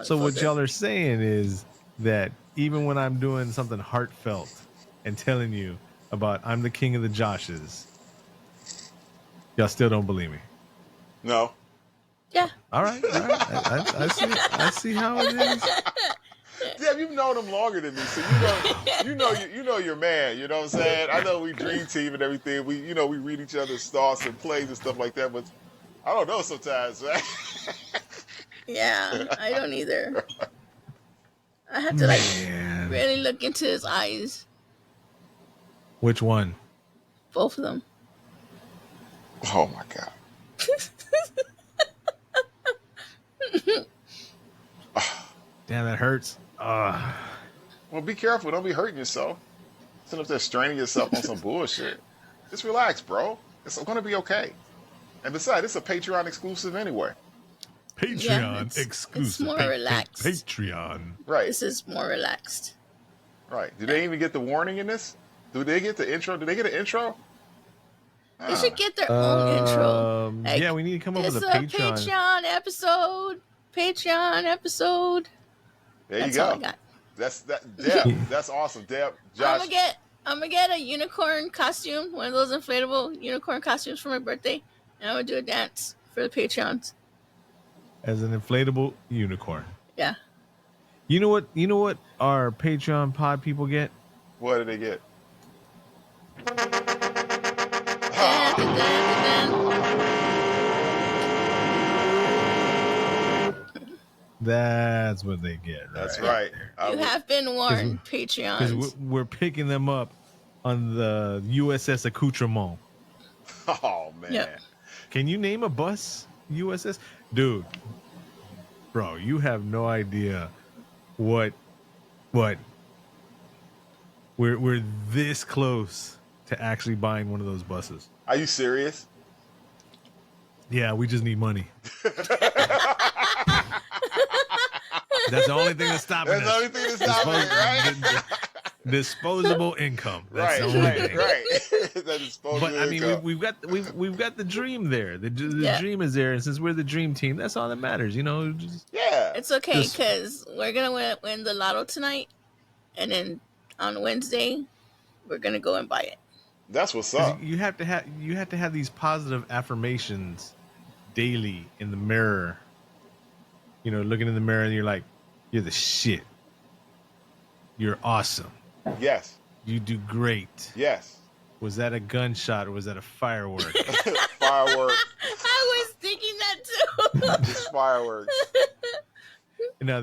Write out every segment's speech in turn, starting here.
So what motherfucker. y'all are saying is that even when I'm doing something heartfelt and telling you about I'm the king of the Joshes, y'all still don't believe me. No. Yeah. All right. I see how it is. Deb, you've known him longer than me, so you know your man. You know what I'm saying? I know we dream team and everything. We we read each other's thoughts and plays and stuff like that. But I don't know sometimes, right? Yeah, I don't either. I have to Man. really look into his eyes. Which one? Both of them. Oh my god. Damn, that hurts. Well, be careful. Don't be hurting yourself. Sitting up there straining yourself on some bullshit. Just relax, bro. It's going to be okay. And besides, it's a Patreon exclusive anyway. Patreon it's exclusive. more relaxed. Patreon. Right. This is more relaxed. Right. Do they even get the warning in this? Do they get the intro? Do they get an intro? They should get their own intro. Like, yeah, we need to come up with a Patreon. Patreon episode. There That's you go. all I got. Deb. That's awesome, Deb. Josh. I'm gonna get a unicorn costume, one of those inflatable unicorn costumes for my birthday, and I'm gonna do a dance for the Patreons. As an inflatable unicorn. Yeah. You know what our Patreon pod people get? What do they get? That's what they get. That's right. You have been warned, Patreons. Because we're picking them up on the USS Accoutrement. Oh, man. Yep. Can you name a bus USS? Dude, bro, you have no idea what we're this close to actually buying one of those buses. Are you serious? Yeah, we just need money. That's the only thing that's stopping us. That's the only thing that's stopping it, right? Disposable income. That's right, the only thing. Right. That disposable But I mean, income. we've got the dream there. The dream is there, and since we're the dream team, that's all that matters. Yeah, it's okay because we're gonna win the lotto tonight, and then on Wednesday we're gonna go and buy it. That's what's up. You have to have these positive affirmations daily in the mirror. Looking in the mirror and you're like, you're the shit. You're awesome. Yes. You do great. Yes. Was that a gunshot or was that a firework? Firework. I was thinking that too. Just fireworks. Now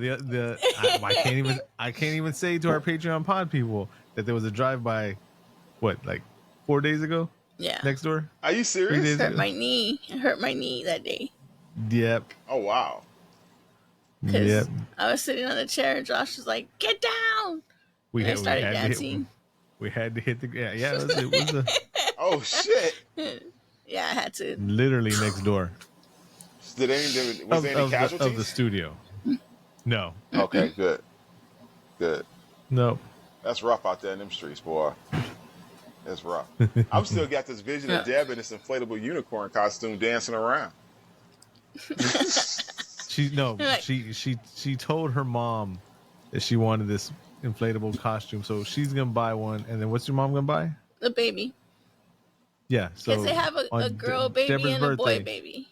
I can't even say to our Patreon pod people that there was a drive-by, like 4 days ago? Yeah. Next door? Are you serious? I hurt my knee that day. Yep. Oh wow. Because I was sitting on the chair and Josh was like, "Get down!" I started dancing. We had to hit the it was oh shit. Yeah, I had to. Literally next door. Was there any casualties of the studio? No. Okay, good. No. That's rough out there in them streets, boy. That's rough. I've still got this vision of Deb in this inflatable unicorn costume dancing around. She told her mom that she wanted this inflatable costume, so she's gonna buy one. And then what's your mom gonna buy? The baby. Yeah, so because they have a girl baby Deborah's and birthday, a boy baby.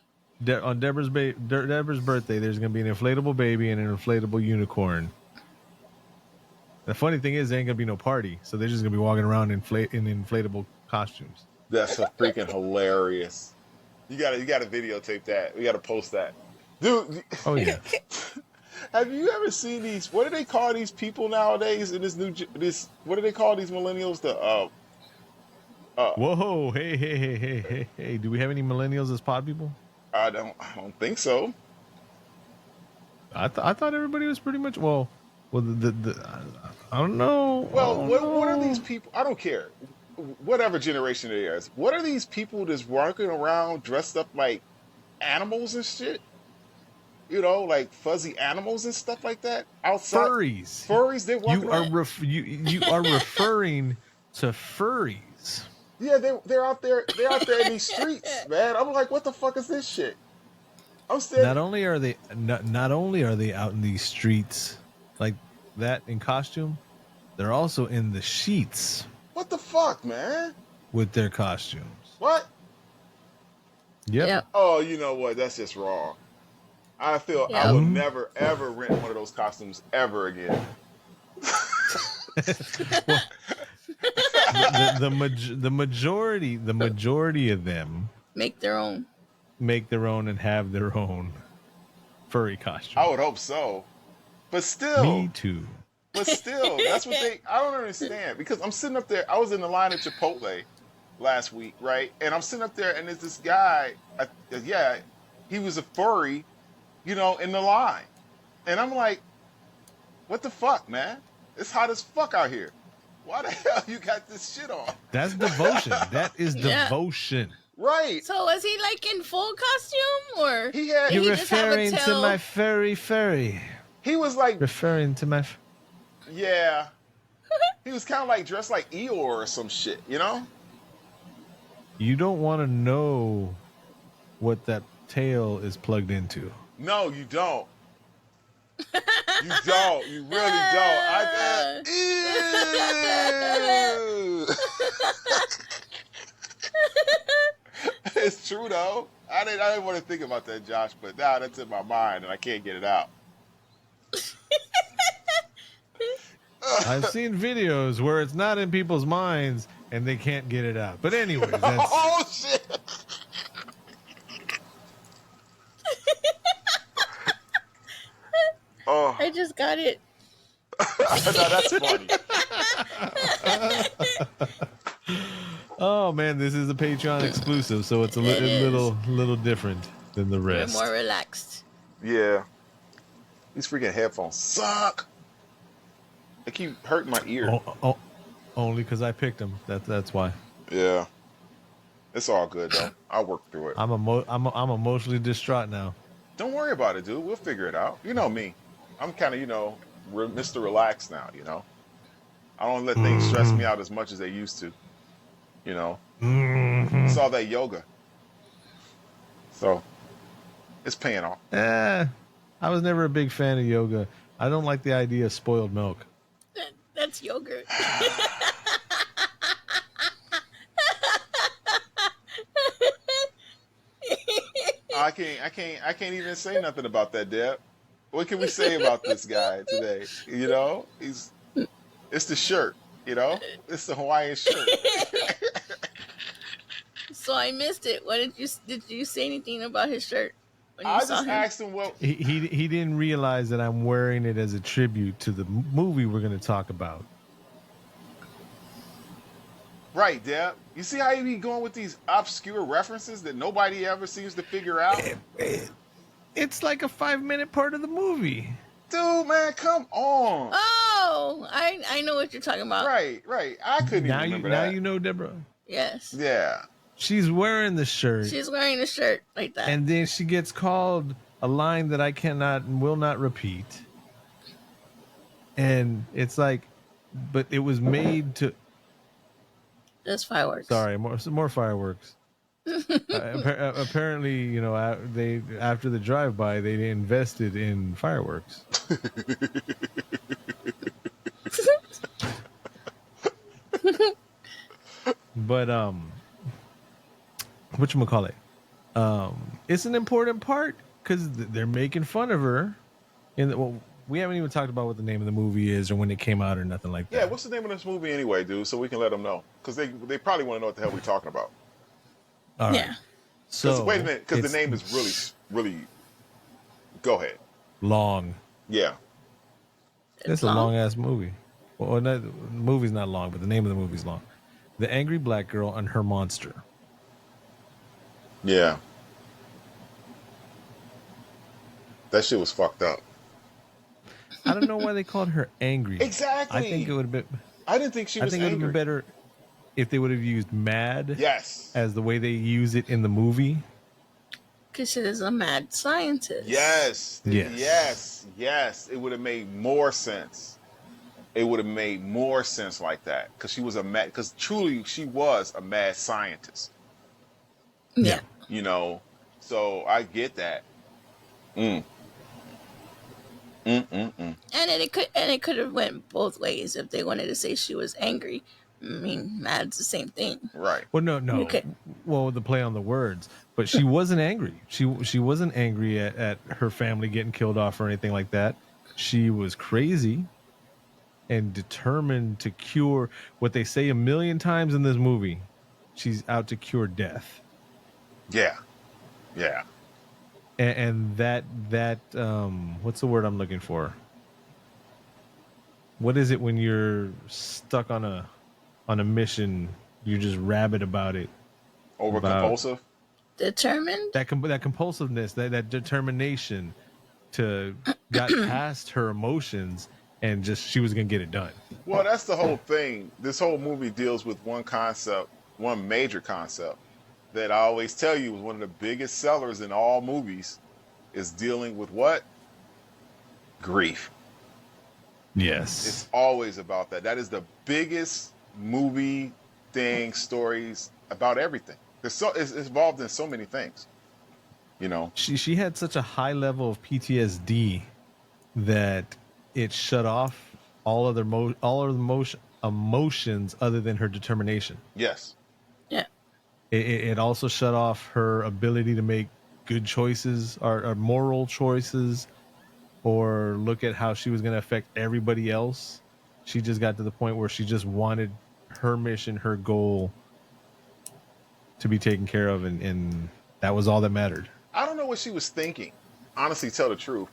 On Deborah's birthday, there's gonna be an inflatable baby and an inflatable unicorn. The funny thing is, there ain't gonna be no party, so they're just gonna be walking around in inflatable costumes. That's a freaking hilarious. You gotta videotape that. We gotta post that. Dude, oh yeah. Have you ever seen these? What do they call these people nowadays in what do they call these millennials? Whoa! Hey! Do we have any millennials as pod people? I don't think so. I thought everybody was pretty much I don't know. Well, what are these people? I don't care. Whatever generation it is, what are these people that's walking around dressed up like animals and shit? Like fuzzy animals and stuff like that outside. Furries. They walking around. You are referring to furries. Yeah, they're out there. They're out there in these streets, man. I'm like, what the fuck is this shit? I'm standing. not only are they out in these streets like that in costume, they're also in the sheets What the fuck, man? with their costumes. What? Yep. Yep. Oh, you know what? That's just wrong. I feel I Yep. will never ever rent one of those costumes ever again. Well, the majority of them Make their own. make their own and have their own furry costume. I would hope so. But Me still, too. that's what I don't understand. Because I'm sitting up there, I was in the line at Chipotle last week, right? And I'm sitting up there and there's this guy, yeah, he was a furry, in the line. And I'm like, what the fuck, man? It's hot as fuck out here. Why the hell you got this shit on? That's devotion. That is Yeah. devotion. Right. So was he like in full costume or? He had, You're You're just have a referring to tail. my furry. he was like, Referring to my. yeah. He was kind of like dressed like Eeyore or some shit, You don't want to know what that tail is plugged into. No, you don't. You don't. You really don't. Ew. It's true though. I didn't want to think about that, Josh, but now that's in my mind and I can't get it out. I've seen videos where it's not in people's minds and they can't get it out. But anyways, that's Oh shit! Oh, I just got it. no, that's funny. oh man, this is a Patreon exclusive, so it's a It is. little different than the We're rest. more relaxed. Yeah, these freaking headphones suck. They keep hurting my ear. Only because I picked them. That's why. Yeah, it's all good though. I'll work through it. I'm emotionally distraught now. Don't worry about it, dude. We'll figure it out. You know me. I'm kind of, Mr. Relax now, I don't let things stress me out as much as they used to, It's all that yoga. So, it's paying off. I was never a big fan of yoga. I don't like the idea of spoiled milk. That's yogurt. I can't even say nothing about that, Deb. What can we say about this guy today? It's the shirt, It's the Hawaiian shirt. So I missed it. What did you say anything about his shirt when you I saw just him? asked him what. He didn't realize that I'm wearing it as a tribute to the movie we're going to talk about. Right, Deb. You see how he be going with these obscure references that nobody ever seems to figure out? It's like a 5-minute part of the movie. Dude, man, come on. Oh, I know what you're talking about. Right. I couldn't even remember that. Now you know, Deborah. Yes. Yeah. She's wearing the shirt. She's wearing a shirt like that. And then she gets called a line that I cannot and will not repeat. And it's like, but it was made to. Just fireworks. Sorry, more fireworks. Apparently, they after the drive-by, they invested in fireworks. But whatchamacallit? It's an important part because they're making fun of her. We haven't even talked about what the name of the movie is or when it came out or nothing like that. Yeah, what's the name of this movie anyway, dude? So we can let them know. Because they probably want to know what the hell we're talking about. All right. Yeah. So wait a minute, because the name is really, really. Go ahead. long. Yeah. It's a long ass movie. Well, the movie's not long, but the name of the movie's long. The Angry Black Girl and Her Monster. Yeah. That shit was fucked up. I don't know why they called her angry. Exactly. I think it would have been. I didn't think she was I think it would have angry. been better if they would have used mad. Yes. As the way they use it in the movie. Because she is a mad scientist. Yes. Yes. Yes. It would have made more sense. It would have made more sense like that. Because she was because truly she was a mad scientist. Yeah. So I get that. Mm. Mm. Mm. Mm. And it could have went both ways if they wanted to say she was angry. I mean, mad's the same thing. Right. Well, no, You no. could. Well, the play on the words, but she wasn't angry. She wasn't angry at her family getting killed off or anything like that. She was crazy and determined to cure what they say a million times in this movie. She's out to cure death, Yeah. Yeah. and that what's the word I'm looking for? What is it when you're stuck on a mission? You're just rabid about it, Over about compulsive. Determined? that compulsiveness, that determination to got past her emotions and just she was gonna get it done. Well, that's the whole thing. This whole movie deals with one concept, one major concept that I always tell you is one of the biggest sellers in all movies is dealing with what? Grief. Yes. It's always about that. That is the biggest movie thing, stories about everything. It's involved in so many things, you know. She had such a high level of PTSD that it shut off all other emotions other than her determination. Yes. Yeah. It also shut off her ability to make good choices or moral choices or look at how she was going to affect everybody else. She just got to the point where she just wanted her mission, her goal to be taken care of, and that was all that mattered. I don't know what she was thinking. Honestly, tell the truth.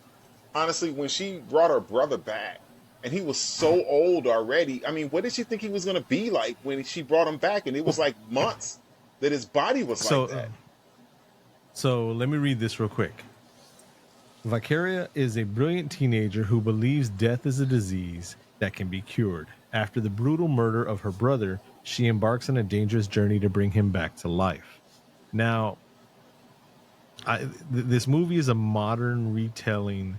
Honestly, when she brought her brother back and he was so old already, I mean, what did she think he was going to be like when she brought him back? And it was like months that his body was So, like that. so let me read this real quick. Vicaria is a brilliant teenager who believes death is a disease that can be cured. After the brutal murder of her brother, she embarks on a dangerous journey to bring him back to life. Now, this movie is a modern retelling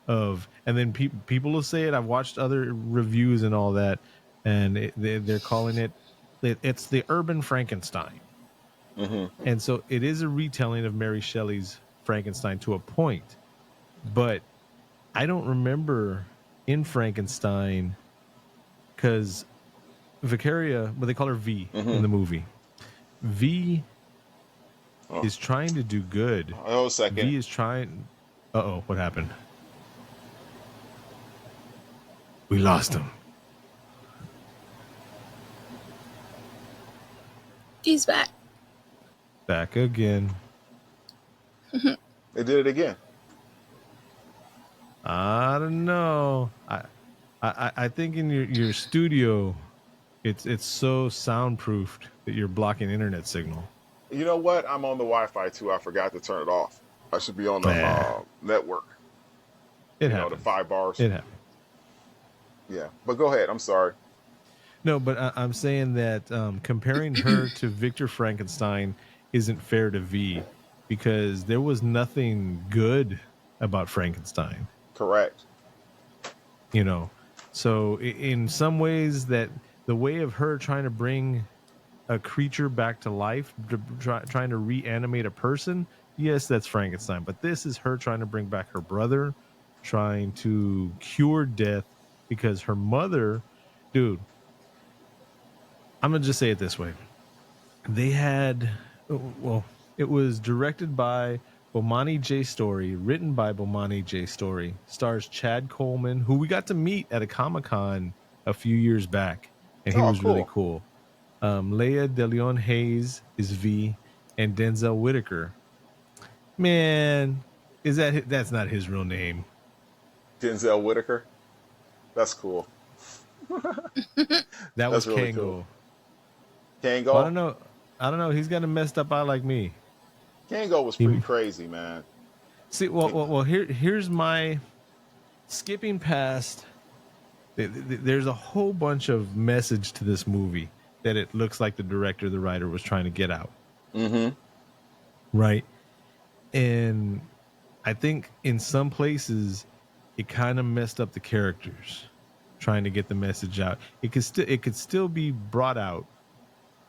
of, and then people will say it. I've watched other reviews and all that, and they're calling it's the urban Frankenstein. Mm-hmm. And so it is a retelling of Mary Shelley's Frankenstein to a point. But I don't remember in Frankenstein because Vicaria, but they call her V in the movie. V is trying to do good. Oh, a second. V is trying. What happened? We lost him. He's back. Back again. They did it again. I don't know. I think in your studio, it's so soundproofed that you're blocking internet signal. You know what? I'm on the Wi-Fi too. I forgot to turn it off. I should be on the network. It The happened. 5 bars. It happened. Yeah, but go ahead. I'm sorry. No, but I'm saying that comparing her to Victor Frankenstein isn't fair to V because there was nothing good about Frankenstein. Correct. You know, so in some ways that the way of her trying to bring a creature back to life, trying to reanimate a person, yes, that's Frankenstein. But this is her trying to bring back her brother, trying to cure death because her mother, dude, I'm going to just say it this way. They had, well, it was directed by Bomani J. Story, written by Bomani J. Story, stars Chad Coleman, who we got to meet at a Comic-Con a few years back, and he was really cool. Leia DeLeon Hayes is V, and Denzel Whitaker. Man, that's not his real name. Denzel Whitaker. That's cool. That was really Kango. Cool. Kango? Well, I don't know. He's got a messed up eye like me. Kango was pretty crazy, man. See, well, here's my skipping past. There's a whole bunch of message to this movie that it looks like the director, the writer was trying to get out. Mm-hmm. Right. And I think in some places it kind of messed up the characters trying to get the message out. It could still be brought out,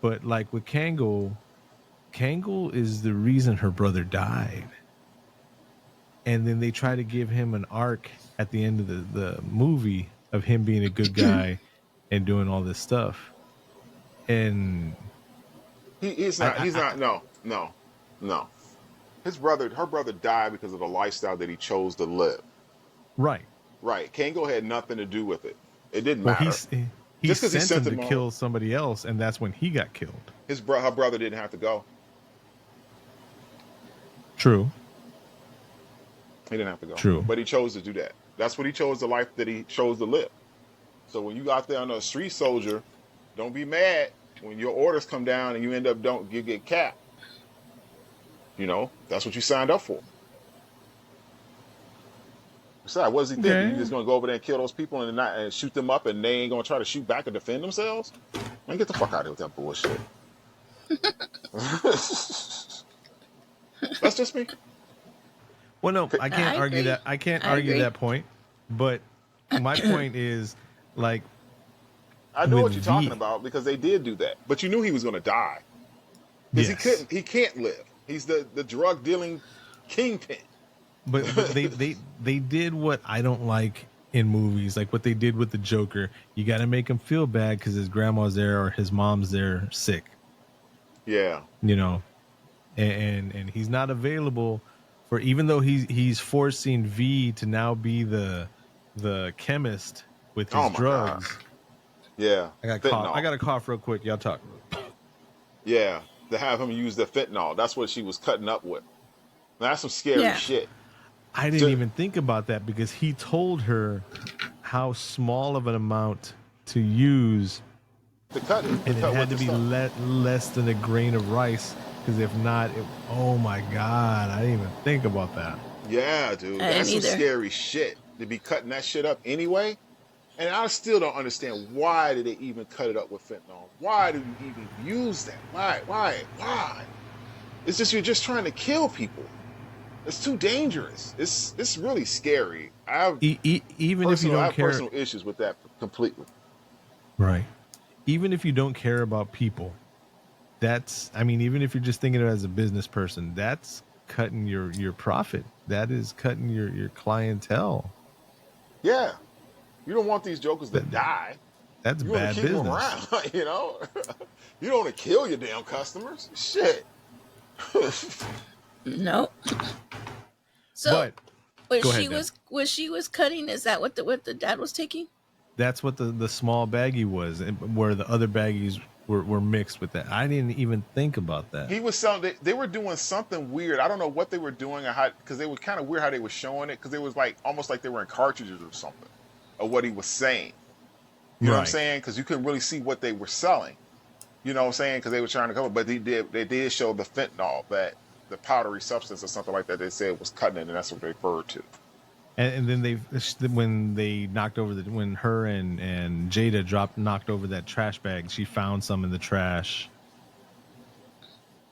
but like with Kangol is the reason her brother died. and then they try to give him an arc at the end of the movie of him being a good guy and doing all this stuff. And He's not. I, He's I not. No, no, no. Her brother died because of the lifestyle that he chose to live. right. Right. Can't go ahead. Nothing to do with it. It didn't Well, matter. he Just because he sent sent him to him kill on, somebody else, and that's when he got killed. her brother didn't have to go. True. He didn't have to go. True. But he chose to do that. That's what he chose, the life that he chose to live. So when you out there on a street soldier, don't be mad when your orders come down and you end up you get capped. You know, that's what you signed up for. Besides, what does he think? Okay. You just gonna go over there and kill those people and shoot them up, and they ain't gonna try to shoot back and defend themselves? Man, get the fuck out of here with that bullshit. That's just me. Well, no, I can't I argue agree. that. I can't I argue agree. that point. But my point is, like, I know with what you're talking V- about because they did do that, but you knew he was gonna die because yes. he can't live. He's the drug dealing kingpin. But they did what I don't like in movies, like what they did with the Joker. You got to make him feel bad because his grandma's there or his mom's there sick. Yeah, You know, and he's not available for, even though he's forcing V to now be the chemist with his Oh my drugs. God. Yeah, I got fentanyl. I got to cough real quick. Y'all talk. Yeah, to have him use the fentanyl. That's what she was cutting up with. Now, that's some scary Yeah. shit. I didn't even think about that because he told her how small of an amount to use, To cut it. and it cut had with to the be stuff. less than a grain of rice. Because if not, oh my God, I didn't even think about that. Yeah, dude. I That's didn't some either. scary shit. To be cutting that shit up anyway. And I still don't understand why did they even cut it up with fentanyl? Why do you even use that? Why? It's just you're just trying to kill people. It's too dangerous. It's really scary. Even if you I don't have care, personal issues with that completely. right? Even if you don't care about people, I mean, even if you're just thinking of it as a business person, that's cutting your profit. That is cutting your clientele. Yeah. You don't want these jokers to die. That's You want bad to keep them business. around, you know? You don't want to kill your damn customers. Shit. No. So But what go she ahead, Dan. was cutting, is that what the dad was taking? That's what the small baggie was, where the other baggies were mixed with that. I didn't even think about that. He was selling. They were doing something weird. I don't know what they were doing or how, because they were kind of weird how they were showing it, because it was like almost like they were in cartridges or something of what he was saying. You know what I'm Right. saying? Because you couldn't really see what they were selling. You know what I'm saying? Because they were trying to cover, but they did show the fentanyl, that the powdery substance or something like that. They said was cutting it, and that's what they referred to. And then when they knocked over when her and Jada knocked over that trash bag, she found some in the trash.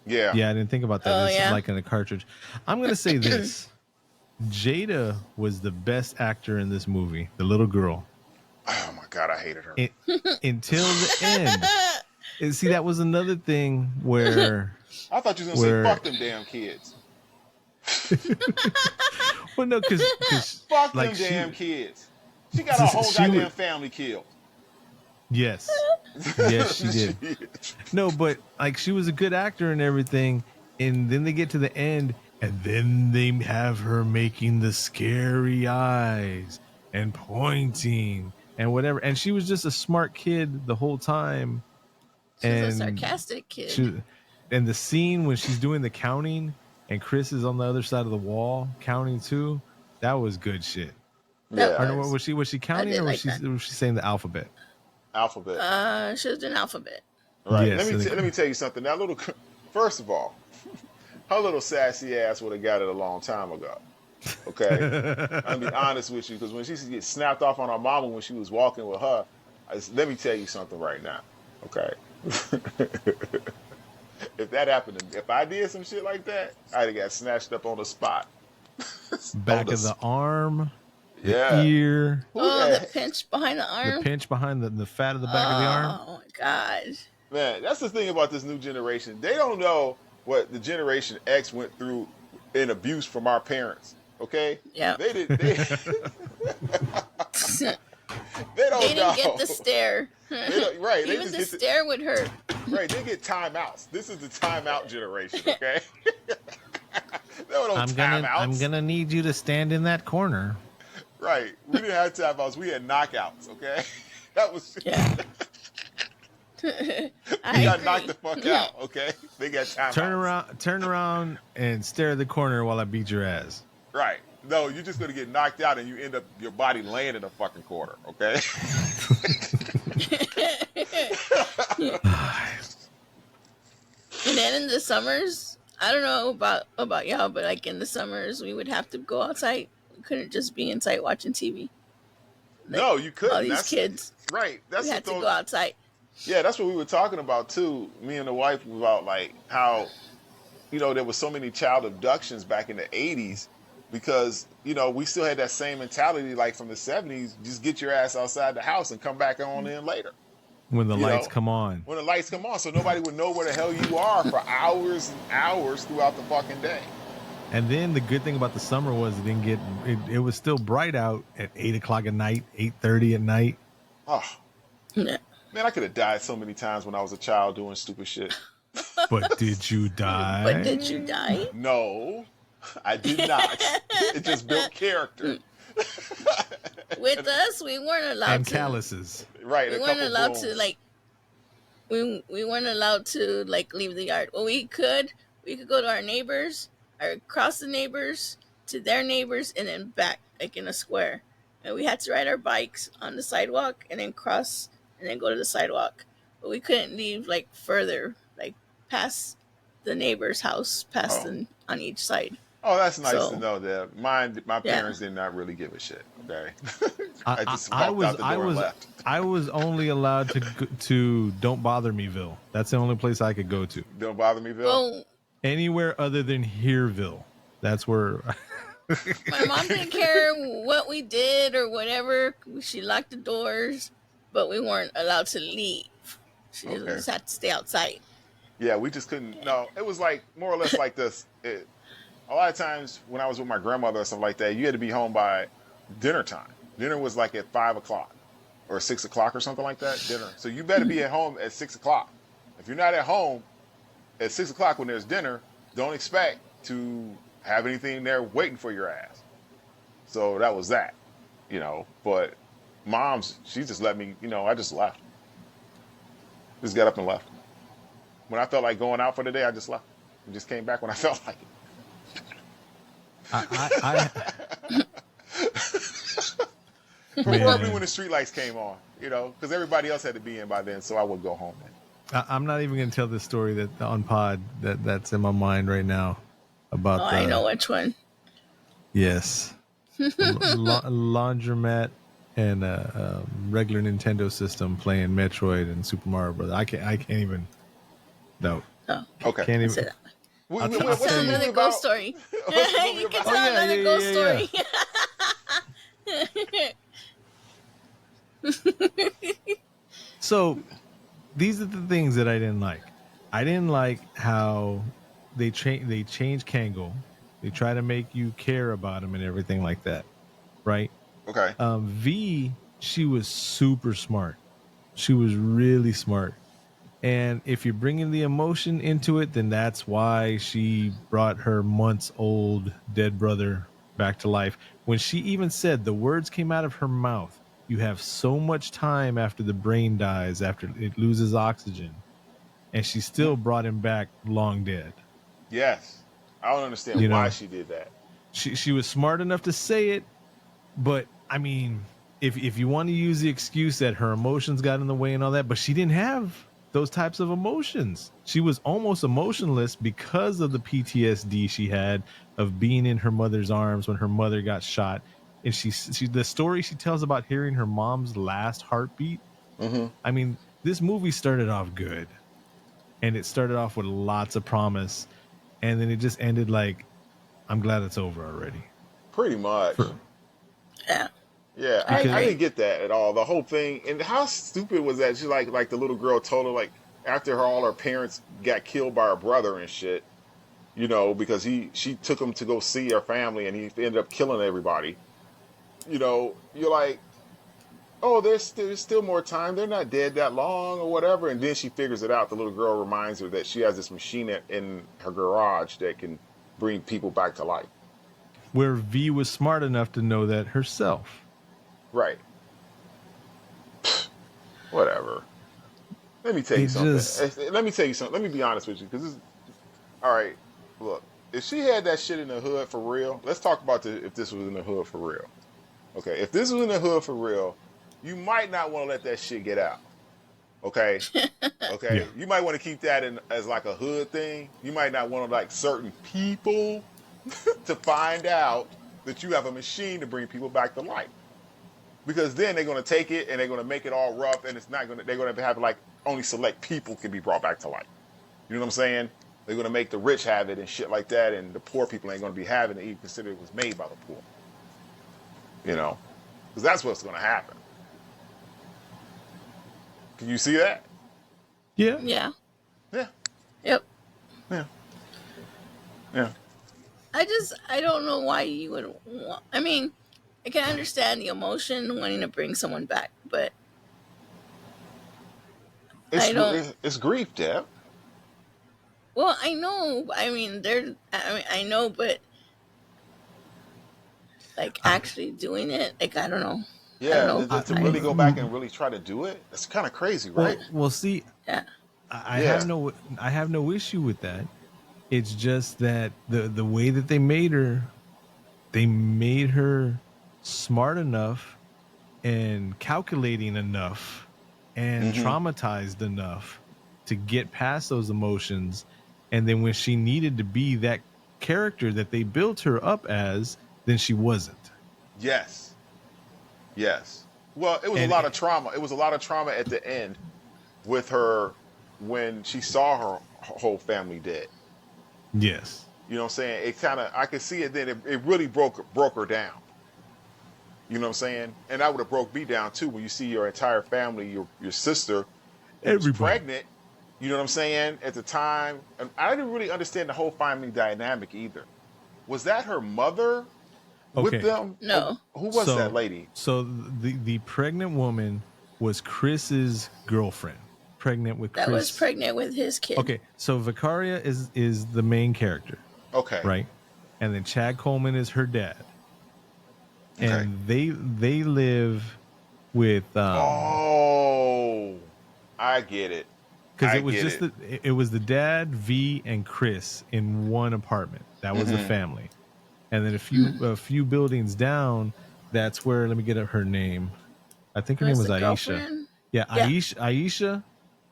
Yeah. Yeah, I didn't think about that. Oh, It's yeah. like in a cartridge. I'm gonna say this: Jada was the best actor in this movie. The little girl, Oh my God, I hated her. until the end. And see, that was another thing where, I thought you was gonna where- say fuck them damn kids. well, no, because Fuck like them damn kids. She got a whole she goddamn was- family killed. yes, yes, she did. No, but like she was a good actor and everything, and then they get to the end, and then they have her making the scary eyes and pointing and whatever, and she was just a smart kid the whole time. She's a And sarcastic kid. and the scene when she's doing the counting and Chris is on the other side of the wall counting too, that was good shit. Yeah. Or no, was she counting did or like was she saying the alphabet? Alphabet. She was an alphabet. Right. Yes, Let me tell you something. That little, first of all, her little sassy ass would have got it a long time ago. Okay, I'll be honest with you, because when she used to get snapped off on her mama when she was walking with her, let me tell you something right now. Okay, if that happened, if I did some shit like that, I'd have got snatched up on the spot. Back of the arm, the Yeah. ear, The pinch behind the the arm. pinch behind the fat of the back of the arm. Oh my God. Man, that's the thing about this new generation. They don't know what the Generation X went through in abuse from our parents. Okay, Yeah. they did. They they They don't didn't get know. the stare. They don't. Right. They Even just the get the. stare would hurt. Right. They get timeouts. This is the timeout generation. Okay. There were no I'm timeouts. gonna need you to stand in that corner. Right. We didn't have timeouts. We had knockouts. Okay. That was. Yeah. We I got knocked the agree. fuck out. Okay. They got timeouts. Turn around, and stare at the corner while I beat your ass. Right. No, you're just gonna get knocked out, and you end up your body laying in a fucking corner. Okay. And then in the summers, I don't know about y'all, but like in the summers, we would have to go outside. We couldn't just be inside watching TV. Like, No, you all couldn't. these That's kids, right. That's we the had to thing. go outside. Yeah, that's what we were talking about too. Me and the wife about like how there was so many child abductions back in the 80s because we still had that same mentality like from the 70s. Just get your ass outside the house and come back on in later. When the You lights know, come on. When the lights come on, so nobody would know where the hell you are for hours and hours throughout the fucking day. And then the good thing about the summer was it was still bright out at 8 o'clock at night, 8:30 at night. Oh, Yeah. man, I could have died so many times when I was a child doing stupid shit. But did you die? But did you die? No, I did not. It just built character. With us, we weren't allowed and to. calluses. Right, We a weren't couple allowed wounds. to like. We weren't allowed to like leave the yard. Well, we could go to our neighbors or across the neighbors to their neighbors and then back like in a square. And we had to ride our bikes on the sidewalk and then cross and then go to the sidewalk. But we couldn't leave like further, like past the neighbor's house, past Oh. on each side. Oh, that's nice So- to know that. My Yeah. parents did not really give a shit. Okay, I- I just I walked was- out the door I and was- left. I was only allowed to Don't Bother Meville. That's the only place I could go to. Don't bother me, Bill. Well, Anywhere other than Hereville. That's where. my mom didn't care what we did or whatever. She locked the doors, but we weren't allowed to leave. She Okay. just had to stay outside. Yeah, we just couldn't. No, it was like more or less like this. A lot of times when I was with my grandmother or stuff like that, you had to be home by dinner time. Dinner was like at 5 o'clock or 6 o'clock or something like that. Dinner. So you better be at home at 6 o'clock. If you're not at home at 6 o'clock when there's dinner, don't expect to have anything there waiting for your ass. So that was that, But mom's, she just let me, I just left. Just got up and left. When I felt like going out for the day, I just left. And just came back when I felt like it. I Preferably when the street lights came on, because everybody else had to be in by then, so I would go home then. I'm not even going to tell this story that on pod that's in my mind right now about. I know which one. Yes, laundromat and a regular Nintendo system playing Metroid and Super Mario Brothers. I can't even. No, Okay. can't That's even. it. I'll Tell tell you. another ghost story. What's the movie You can about? tell Oh, yeah, another yeah, ghost yeah, story. So these are the things that I didn't like. I didn't like how they change Kangol. They try to make you care about him and everything like that, right? Okay. V, she was super smart. She was really smart. And if you're bringing the emotion into it, then that's why she brought her months-old dead brother back to life. When she even said, the words came out of her mouth, you have so much time after the brain dies, after it loses oxygen. And she still brought him back long dead. Yes. I don't understand You know. why she did that. She was smart enough to say it, but I mean, if you want to use the excuse that her emotions got in the way and all that, but she didn't have those types of emotions. She was almost emotionless because of the PTSD she had of being in her mother's arms when her mother got shot. And she the story she tells about hearing her mom's last heartbeat. Mm-hmm. I mean, this movie started off good, and it started off with lots of promise, and then it just ended like, I'm glad it's over already. Pretty much. Yeah. Yeah, I Because- didn't get that at all. The whole thing, and how stupid was that? She like the little girl told her like after all her parents got killed by her brother and shit. you know, because she took him to go see her family, and he ended up killing everybody. You know, you're like, oh, there's still more time. They're not dead that long or whatever. And then she figures it out. The little girl reminds her that she has this machine in her garage that can bring people back to life. Where V was smart enough to know that herself. Right. Whatever. Let me tell you It something. just Let me tell you something. Let me be honest with you, because all right. Look, if she had that shit in the hood for real, let's talk about if this was in the hood for real. Okay, if this was in the hood for real, you might not want to let that shit get out. Okay, yeah. okay, you might want to keep that in as like a hood thing. You might not want to like certain people to find out that you have a machine to bring people back to life, because then they're going to take it and they're going to make it all rough, and it's not going to. They're going to have like only select people can be brought back to life. You know what I'm saying? They're going to make the rich have it and shit like that, and the poor people ain't going to be having it, even consider it was made by the poor. You know, because that's what's going to happen. Can you see that? Yeah. Yeah. Yeah. Yep. Yeah. Yeah. I don't know why you would want. I mean, I can understand the emotion wanting to bring someone back, but I don't. It's grief, Deb. Well, I know. I mean, I know, but like actually doing it, like I don't know. I don't Yeah, know. to I really go back and really try to do it, it's kind of crazy, right? Well, see, yeah. I Yeah. have no issue with that. It's just that the way that they made her smart enough and calculating enough and Mm-hmm. traumatized enough to get past those emotions. And then when she needed to be that character that they built her up as, then she wasn't. Yes. Yes. Well, it was a And lot of trauma. It was a lot of trauma at the end with her when she saw her whole family dead. yes. You know what I'm saying? It kind of, I could see it then. It really broke her down. You know what I'm saying? And that would have broke me down too when you see your entire family, your sister, who was Everybody. pregnant. You know what I'm saying? At the time, and I didn't really understand the whole family dynamic either. Was that her mother with Okay. them? Or No, who was that So lady? the pregnant woman was Chris's girlfriend. Pregnant with that was Chris. pregnant with his kid. Okay, so Vicaria is the main character, Okay. right? And then Chad Coleman is her dad. Okay. And they live with Oh, I get it. because I it was get just it. it was the dad, V, and Chris in one apartment. That was the Mhm. family. And then a few buildings down, that's where, let me get up her name. I think her name Was was the Aisha. girlfriend? Yeah, Yeah, Aisha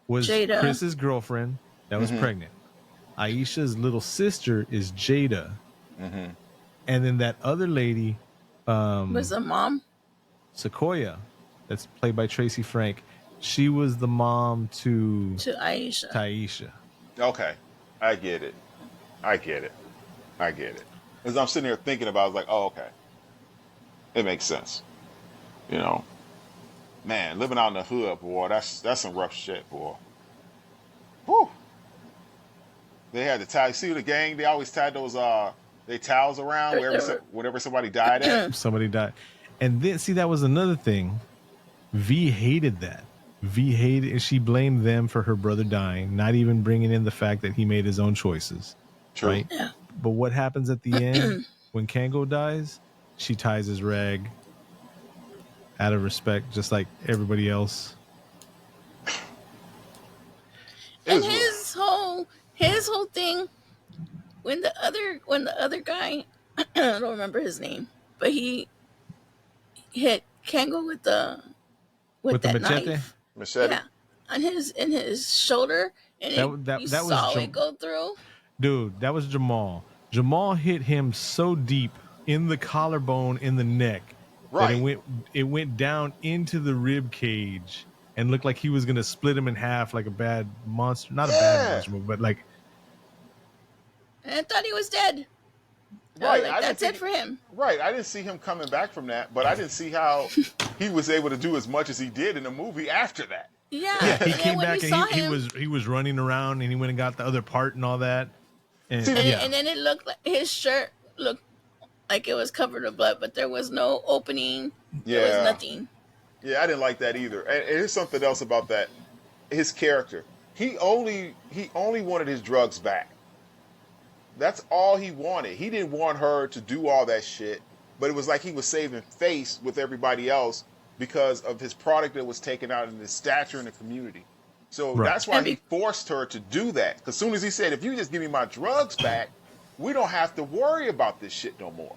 was Jada. Chris's girlfriend that was Mhm. pregnant. Aisha's little sister is Jada. Mhm. And then that other lady, Was the mom? Sequoia, that's played by Tracy Frank, she was the mom to To Aisha. Taisha. Okay. I get it. I get it. I get it. As I'm sitting here thinking about it, I was like, oh, okay. It makes sense. You know. Man, living out in the hood, boy, that's some rough shit, boy. Whew. They had the tie. See the gang, they always tied those they towels around wherever somebody died at. Somebody died. And then, see, that was another thing. V hated that. V hated, and she blamed them for her brother dying, not even bringing in the fact that he made his own choices, True. right? But what happens at the end when Kango dies? She ties his rag out of respect, just like everybody else. It And was his whole thing when the other guy I don't remember his name, but he hit Kango with With the that machete, knife. machete. Yeah, on his in his shoulder, and you that was saw it go through. dude. That was Jamal. Jamal hit him so deep in the collarbone, in the neck, that Right. it went down into the rib cage and looked like he was gonna split him in half like a bad monster. Not a bad Yeah. monster movie, but like And I thought he was dead. I was Right. like, I didn't that's it think for him. right. I didn't see him coming back from that, but I didn't see how he was able to do as much as he did in the movie after that. Yeah, yeah, he and then came when you back and saw he him, was running around and he went and got the other part and all that. And See, and yeah, and then it looked like his shirt looked like it was covered in blood, but there was no opening. There was yeah, nothing. yeah, I didn't like that either. And here's something else about that. His character. He only wanted his drugs back. That's all he wanted. He didn't want her to do all that shit, but it was like he was saving face with everybody else because of his product that was taken out and his stature in the community. So right. that's why And he be- forced her to do that. Because as soon as he said, if you just give me my drugs back, we don't have to worry about this shit no more.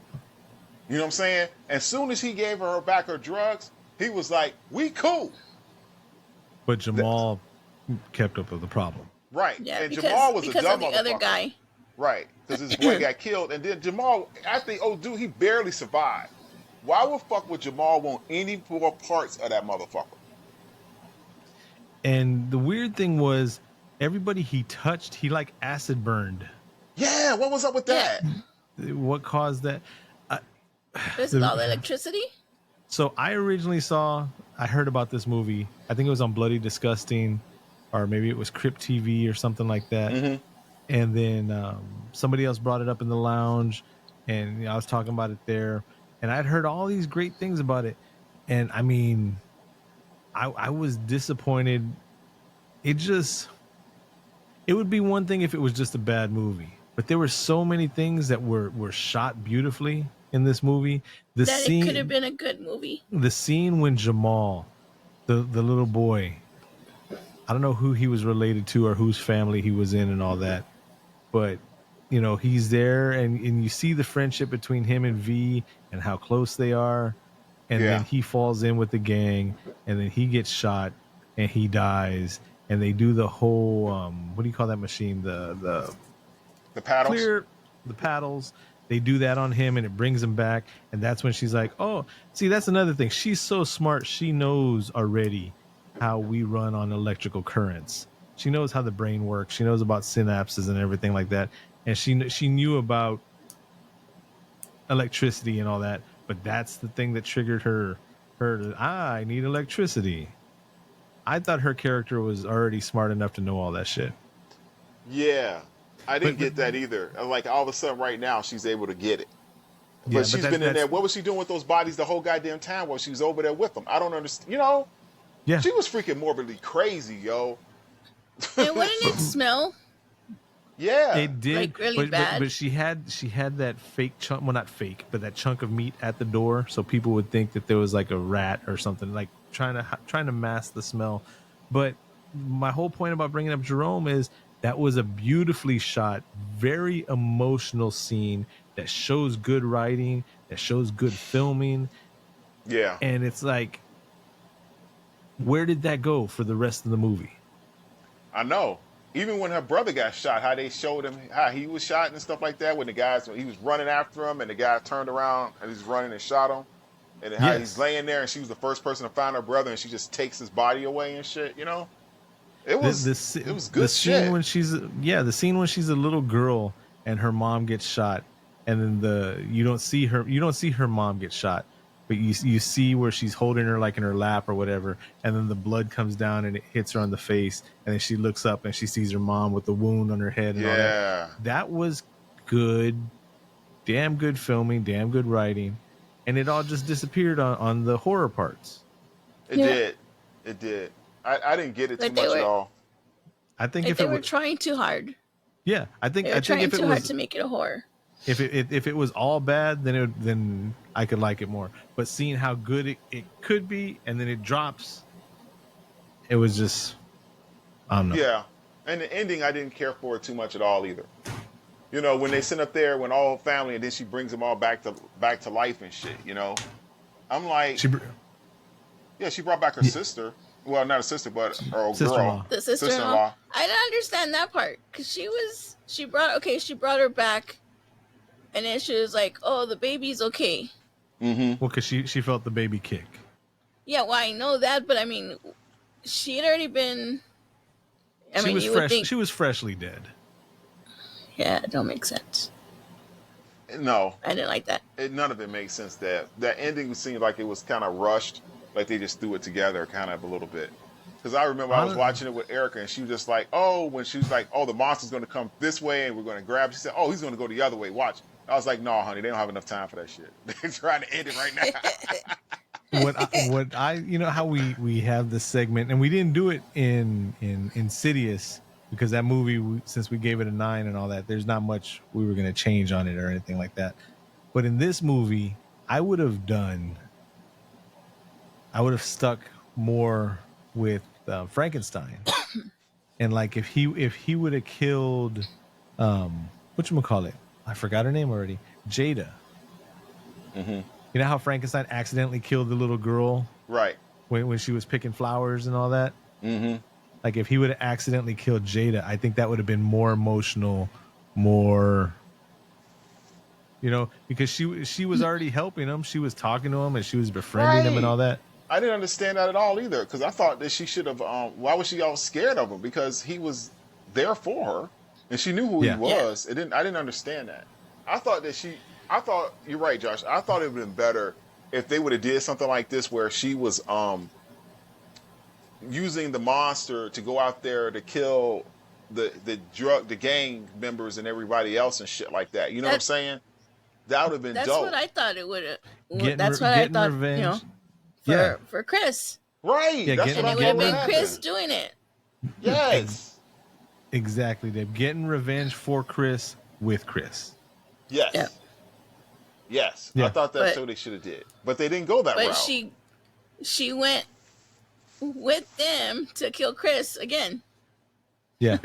You know what I'm saying? As soon as he gave her back her drugs, he was like, we cool. But Jamal kept up with the problem. Right. yeah, And Jamal was a because of dumb the other motherfucker. guy. Right, because his boy got killed, and then Jamal, after dude, he barely survived. Why would fuck would Jamal want any more parts of that motherfucker? And the weird thing was, everybody he touched, he like acid burned. Yeah, what was up with Yeah, that? What caused that? Uh, this the, all the electricity. so I originally I heard about this movie. I think it was on Bloody Disgusting, or maybe it was Crypt TV or something like that. Mm-hmm. And then somebody else brought it up in the lounge, and I was talking about it there, and I'd heard all these great things about it. And I mean, I was disappointed. It would be one thing if it was just a bad movie, but there were so many things that were shot beautifully in this movie. That it could have been a good movie. The scene when Jamal, the little boy, I don't know who he was related to or whose family he was in and all that, but he's there, and you see the friendship between him and V and how close they are, and Yeah, then he falls in with the gang, and then he gets shot and he dies, and they do the whole what do you call that machine, the the paddles. clear, the paddles. They do that on him and it brings him back, and that's when she's like, oh, see, that's another thing, she's so smart, she knows already how we run on electrical currents. She knows how the brain works, she knows about synapses and everything like that, and she knew about electricity and all that, but that's the thing that triggered I need electricity. I thought her character was already smart enough to know all that shit. Yeah, I didn't But get that either. Like all of a sudden, right now, she's able to get it. yeah, But she's been in there. What was she doing with those bodies the whole goddamn time while she was over there with them? I don't understand. yeah. She was freaking morbidly crazy, yo. And wouldn't it smell Yeah. It did, like really bad? but she had that fake chunk, well, not fake, but that chunk of meat at the door, so people would think that there was like a rat or something, like trying to mask the smell. But my whole point about bringing up Jerome is that was a beautifully shot, very emotional scene that shows good writing, that shows good filming, Yeah. and it's like, where did that go for the rest of the movie? I know. Even when her brother got shot, how they showed him how he was shot and stuff like that. When he was running after him, and the guy turned around and he's running and shot him, and then how Yes. he's laying there, and she was the first person to find her brother, and she just takes his body away and shit. It The, was the, it was the good scene shit. when the scene when she's a little girl and her mom gets shot, and then you don't see her mom get shot, but you see where she's holding her like in her lap or whatever, and then the blood comes down and it hits her on the face, and then she looks up and she sees her mom with the wound on her head and all that. Yeah. That was good, damn good filming, damn good writing, and it all just disappeared on the horror parts. It Yeah. did. It did. I didn't get it too Like they much at were- all. I think Like if they it were was, trying too hard. yeah, I think They were trying if it too hard was, to make it a horror. if it was all bad, then I could like it more. But seeing how good it could be, and then it drops, it was just, I don't know. Yeah. And the ending, I didn't care for it too much at all either. When they sit up there when all family, and then she brings them all back to life and shit. I'm like, She, yeah, she brought back her sister. Well, not a sister, but her old Sister-in-law. girl, The sister-in-law. I didn't understand that part because she brought her back, and then she was like, "Oh, the baby's okay." Mm-hmm. well, because she felt the baby kick. Yeah, well, I know that, but I mean, she had already been. I She mean, was you fresh. would think, She was freshly dead. yeah, it don't make sense. No, I didn't like that. none of it makes sense. That ending seemed like it was kind of rushed, like they just threw it together, kind of a little bit. Because I remember I was Hon- watching it with Erica, and she was just like, "Oh," when she was like, "Oh, the monster's going to come this way, and we're going to grab." She said, "Oh, he's going to go the other way. Watch." I was like, "No, honey, they don't have enough time for that shit. They're trying to end it right now." what I you know how we have this segment, and we didn't do it in Insidious because that movie, since we gave it a 9 and all that, there's not much we were going to change on it or anything like that. But in this movie, I would have stuck more with Frankenstein, and like if he would have killed whatchamacallit, I forgot her name already, Jada. Mm-hmm. You know how Frankenstein accidentally killed the little girl Right. when she was picking flowers and all that? Mm-hmm. Like if he would have accidentally killed Jada, I think that would have been more emotional, more, because she was already helping him. She was talking to him and she was befriending him and Right. all that. I didn't understand that at all either, because I thought that she should have. Why was she all scared of him? Because he was there for her, and she knew who he Yeah. Yeah. was. It didn't. I didn't understand that. I thought that she. I thought you're right, Josh. I thought it would have been better if they would have did something like this, where she was using the monster to go out there to kill the gang members and everybody else and shit like that. You know what I'm That saying? That would have been that's dope. what I thought it would have. Getting That's what I getting thought. revenge. For Yeah. for Chris, Right. Yeah, That's getting- what I and it would thought have would been happen. Chris doing it. Yes. Exactly, Dave. Getting revenge for Chris with Chris. Yes. Yeah. Yes. I Yeah. thought that's But what they should have did. But they didn't go that but route. she went with them to kill Chris again. Yeah.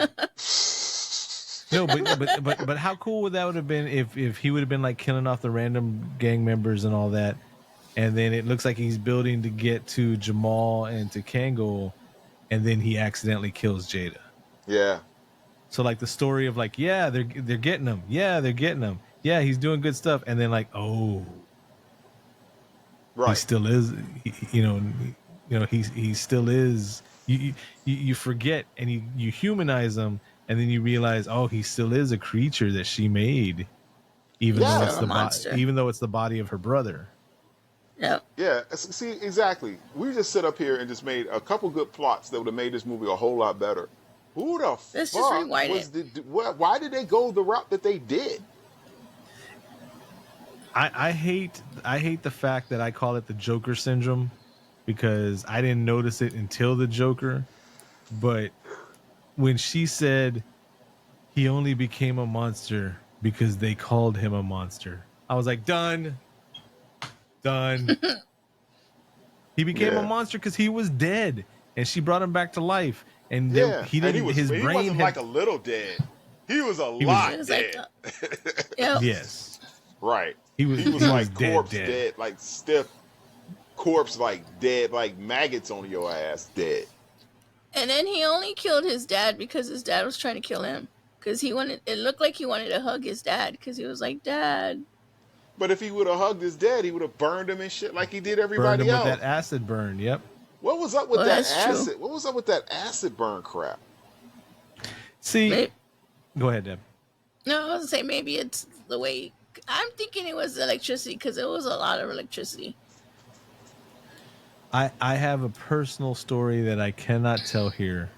No, but how cool would that would have been if he would have been like killing off the random gang members and all that, and then it looks like he's building to get to Jamal and to Kango, and then he accidentally kills Jada. Yeah. So like the story of like, yeah, they're getting him. Yeah, they're getting him. Yeah, he's doing good stuff, and then like, oh, he Right. still is. He still is. You forget and you humanize him, and then you realize, oh, he still is a creature that she made, even though Yeah. it's Still a the monster. even though it's the body of her brother. Yeah. Yeah. See, exactly. We just sit up here and just made a couple good plots that would have made this movie a whole lot better. Who the Let's just fuck rewind was why did they go the route that they did? I hate the fact that I call it the Joker syndrome, because I didn't notice it until the Joker. But when she said he only became a monster because they called him a monster, I was like, done. He became a Yeah. monster because he was dead, and she brought him back to life. And Yeah. he And didn't. he His brain wasn't had, like a little dead. He was a was- lot It was dead. Yeah. yes, Right. he was like dead, corpse dead, like stiff corpse, like dead, like maggots on your ass, dead. And then he only killed his dad because his dad was trying to kill him. Because it looked like he wanted to hug his dad. Because he was like, Dad. But if he would have hugged his dad, he would have burned him and shit like he did burned everybody him with else. that acid burn. Yep. What was up with Well, that that's true. acid? What was up with that acid burn crap? See, Maybe, go ahead, Deb. no, I was going to say maybe it's the way. I'm thinking it was electricity because it was a lot of electricity. I have a personal story that I cannot tell here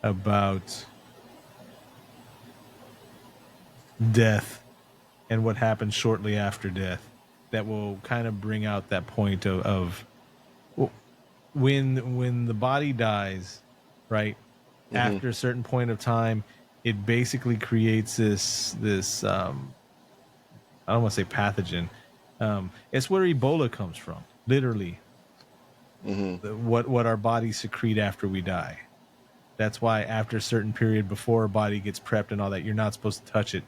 about death and what happens shortly after death that will kind of bring out that point of when the body dies, right? After a certain point of time, it basically creates this I don't want to say pathogen. It's where Ebola comes from, literally. What our bodies secrete after we die. That's why after a certain period before a body gets prepped and all that, you're not supposed to touch it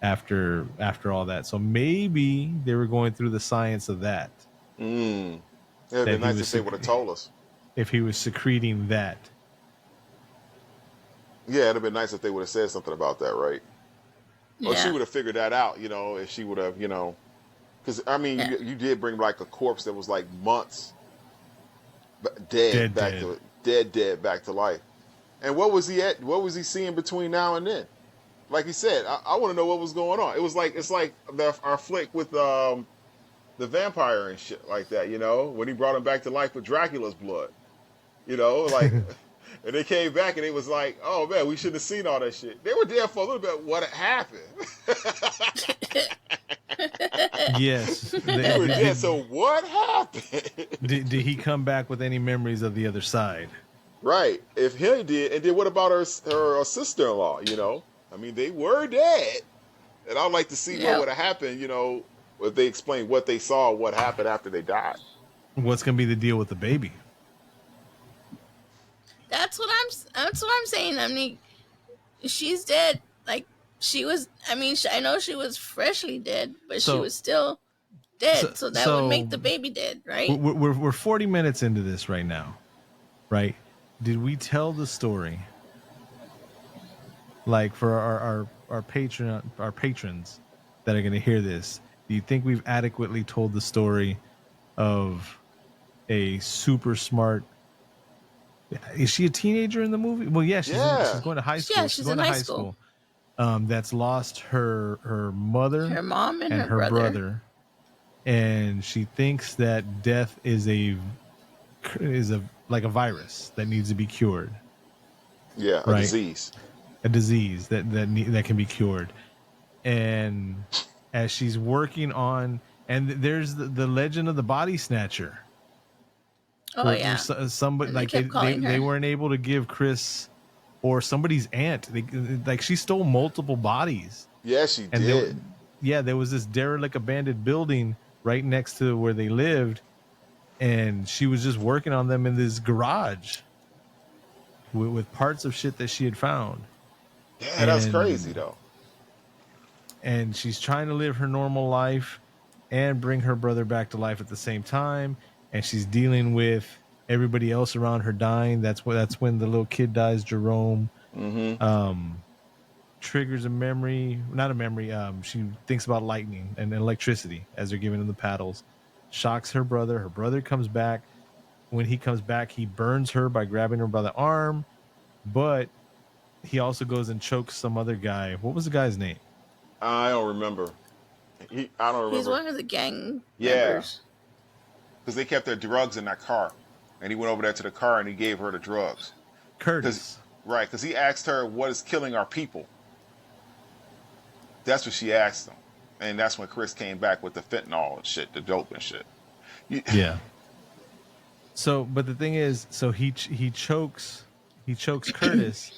after all that. So maybe they were going through the science of that. It'd That be he nice was if they would have told us. If he was secreting that. Yeah, it'd have been nice if they would have said something about that, right? Or she Yeah. would have figured that out, if she would have, because I mean, Yeah. you did bring like a corpse that was like months dead back to life. And what was he at? What was he seeing between now and then? Like he said, I want to know what was going on. It's like our flick with the vampire and shit like that, when he brought him back to life with Dracula's blood. You know, like, and they came back and it was like, oh man, we shouldn't have seen all that shit. They were there for a little bit. What happened? Yes. We were dead. So what happened? Did he come back with any memories of the other side? Right. If he did, and then what about her sister-in-law? You know, I mean, they were dead, and I'd like to see what Yep. would have happened. You know, if they explained what they saw, what happened after they died. What's gonna be the deal with the baby? That's what I'm saying. I mean, she's dead. Like she was. I mean, I know she was freshly dead, but she So- was still dead. So that would make the baby dead, right? We're 40 minutes into this right now, right? Did we tell the story? Like for our patrons that are going to hear this, do you think we've adequately told the story of a super smart? Is she a teenager in the movie? Well, yeah, she's going to high school. Yeah, she's going in to high school. That's lost her mother, Her mom, and her brother, and she thinks that death is a like a virus that needs to be cured. Yeah, a disease. A disease that can be cured. And as she's working on, and there's the legend of the body snatcher. Oh yeah, somebody like they weren't able to give Chris or somebody's aunt. Like she stole multiple bodies. Yeah, she did. There was this derelict abandoned building right next to where they lived, and she was just working on them in this garage with parts of shit that she had found. Yeah, that's crazy though. And she's trying to live her normal life and bring her brother back to life at the same time. And she's dealing with everybody else around her dying. That's when the little kid dies, Jerome. Mm-hmm. Triggers not a memory. She thinks about lightning and electricity as they're giving him the paddles. Shocks her brother. Her brother comes back. When he comes back, he burns her by grabbing her by the arm. But he also goes and chokes some other guy. What was the guy's name? I don't remember. I don't remember. He's one of the gang members. Because they kept their drugs in that car. And he went over there to the car and he gave her the drugs. Curtis. Right, because he asked her, what is killing our people? That's what she asked him. And that's when Chris came back with the fentanyl and shit, the dope and shit. Yeah. So, but the thing is, so he chokes Curtis,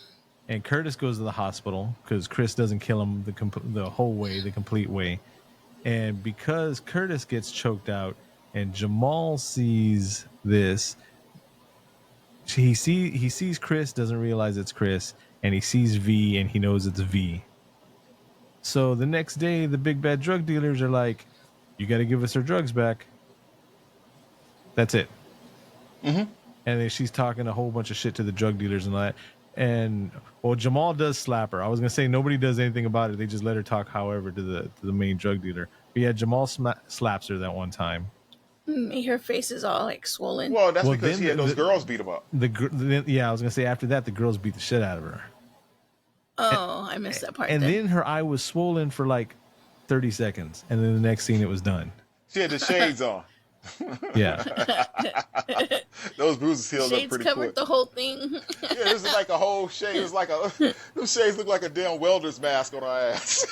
and Curtis goes to the hospital because Chris doesn't kill him the whole way, the complete way. And because Curtis gets choked out and Jamal sees this, he sees Chris, doesn't realize it's Chris, and he sees V and he knows it's V. So the next day, the big bad drug dealers are like, you got to give us our drugs back. That's it. Mm-hmm. And then she's talking a whole bunch of shit to the drug dealers and all that. And well, Jamal does slap her. I was gonna say nobody does anything about it. They just let her talk, however, to the main drug dealer. But yeah, Jamal slaps her that one time. Her face is all like swollen. Well, that's because he had those girls beat him up. I was gonna say after that, the girls beat the shit out of her. Oh, I missed that part. And then her eye was swollen for like 30 seconds, and then the next scene it was done. She had the shades on. Yeah. Those bruises healed up shades pretty covered quick. the whole thing. Yeah, this is like a whole shade. It was like those shades look like a damn welder's mask on her ass.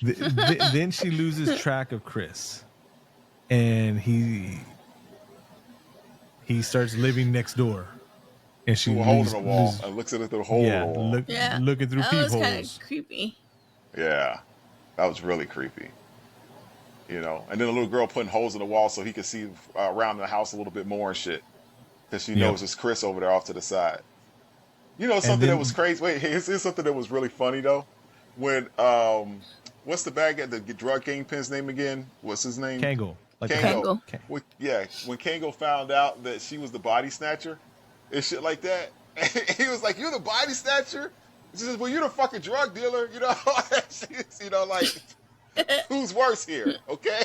Then she loses track of Chris, and he starts living next door, and she through a hole in the wall and looks at it through a hole in the wall. Looking through that peepholes. was kind of creepy. Yeah, that was really creepy. You know, and then the little girl putting holes in the wall so he could see around the house a little bit more and shit, because she knows it's Chris over there off to the side. You know, something that was crazy. Wait, here's something that was really funny though. When what's the bad guy, the drug kingpin's name again? What's his name? Kango. Kango. When Kango found out that she was the body snatcher and shit like that, he was like, "You're the body snatcher?" She says, "Well, you're the fucking drug dealer." You know, you know, like. Who's worse here? Okay.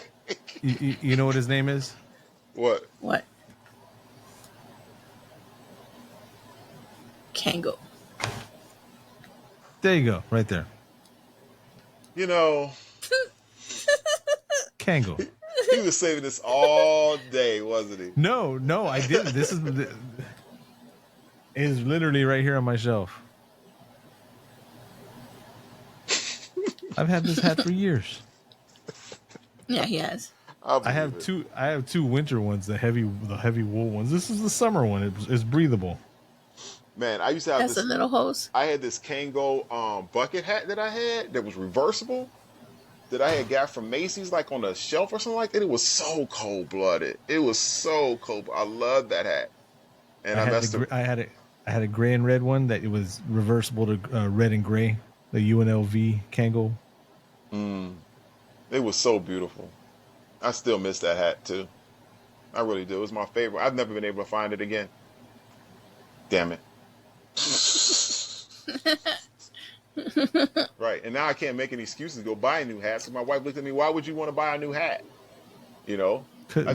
You know what his name is? What? Kango. There you go, right there. You know, Kango. He was saving this all day, wasn't he? No, I didn't. This is literally right here on my shelf. I've had this hat for years. Yeah, he has. I I believe have it. two. I have two winter ones, the heavy wool ones. This is the summer one. It's breathable. Man, I used to have Has a this. little hose. I had this Kango bucket hat that I had that was reversible that I had got from Macy's, like on a shelf or something like that. It was so cold blooded. It was so cold. I loved that hat, and I I had messed up. I had a gray and red one that it was reversible to red and gray. The UNLV Kangol. Mm, it was so beautiful. I still miss that hat too. I really do. It was my favorite. I've never been able to find it again. Damn it. Right. And now I can't make any excuses to go buy a new hat. So my wife looked at me, why would you want to buy a new hat? You know? Because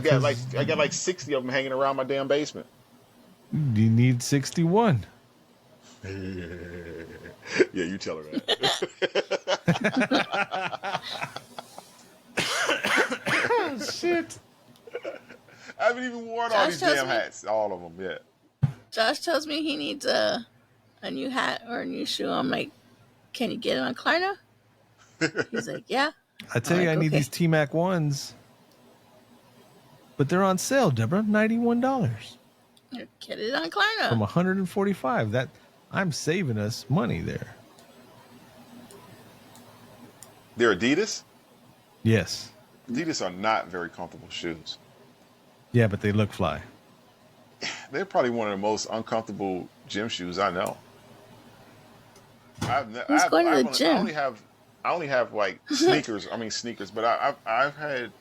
I got like 60 of them hanging around my damn basement. you need 61. Yeah, you tell her that. Oh, shit. I haven't even worn all Josh these tells damn me. hats. All of them, yeah. Josh tells me he needs a new hat or a new shoe. I'm like, can you get it on Klarna? He's like, yeah. I I'm tell you, like, I need okay. these T Mac ones, but they're on sale, Deborah. $91 Get it on from Klarna. 145. That I'm saving us money there. They're Adidas. Yes. Adidas are not very comfortable shoes. Yeah, but they look fly. They're probably one of the most uncomfortable gym shoes I know. Who's going to the gym? I only have like sneakers. I mean sneakers, but I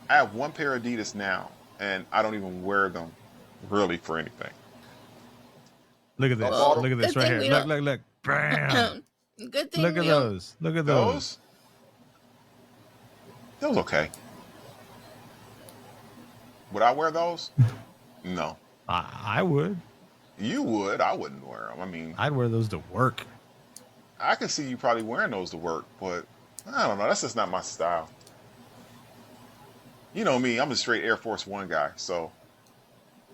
have one pair of Adidas now, and I don't even wear them really for anything. Look at this. Well, Look at this good right thing here. we Look. Bam. Good thing Look at we don't. those. Look at those. Those okay. Would I wear those? No. I would. You would. I wouldn't wear them. I mean, I'd wear those to work. I can see you probably wearing those to work, but I don't know. That's just not my style. You know me. I'm a straight Air Force One guy. So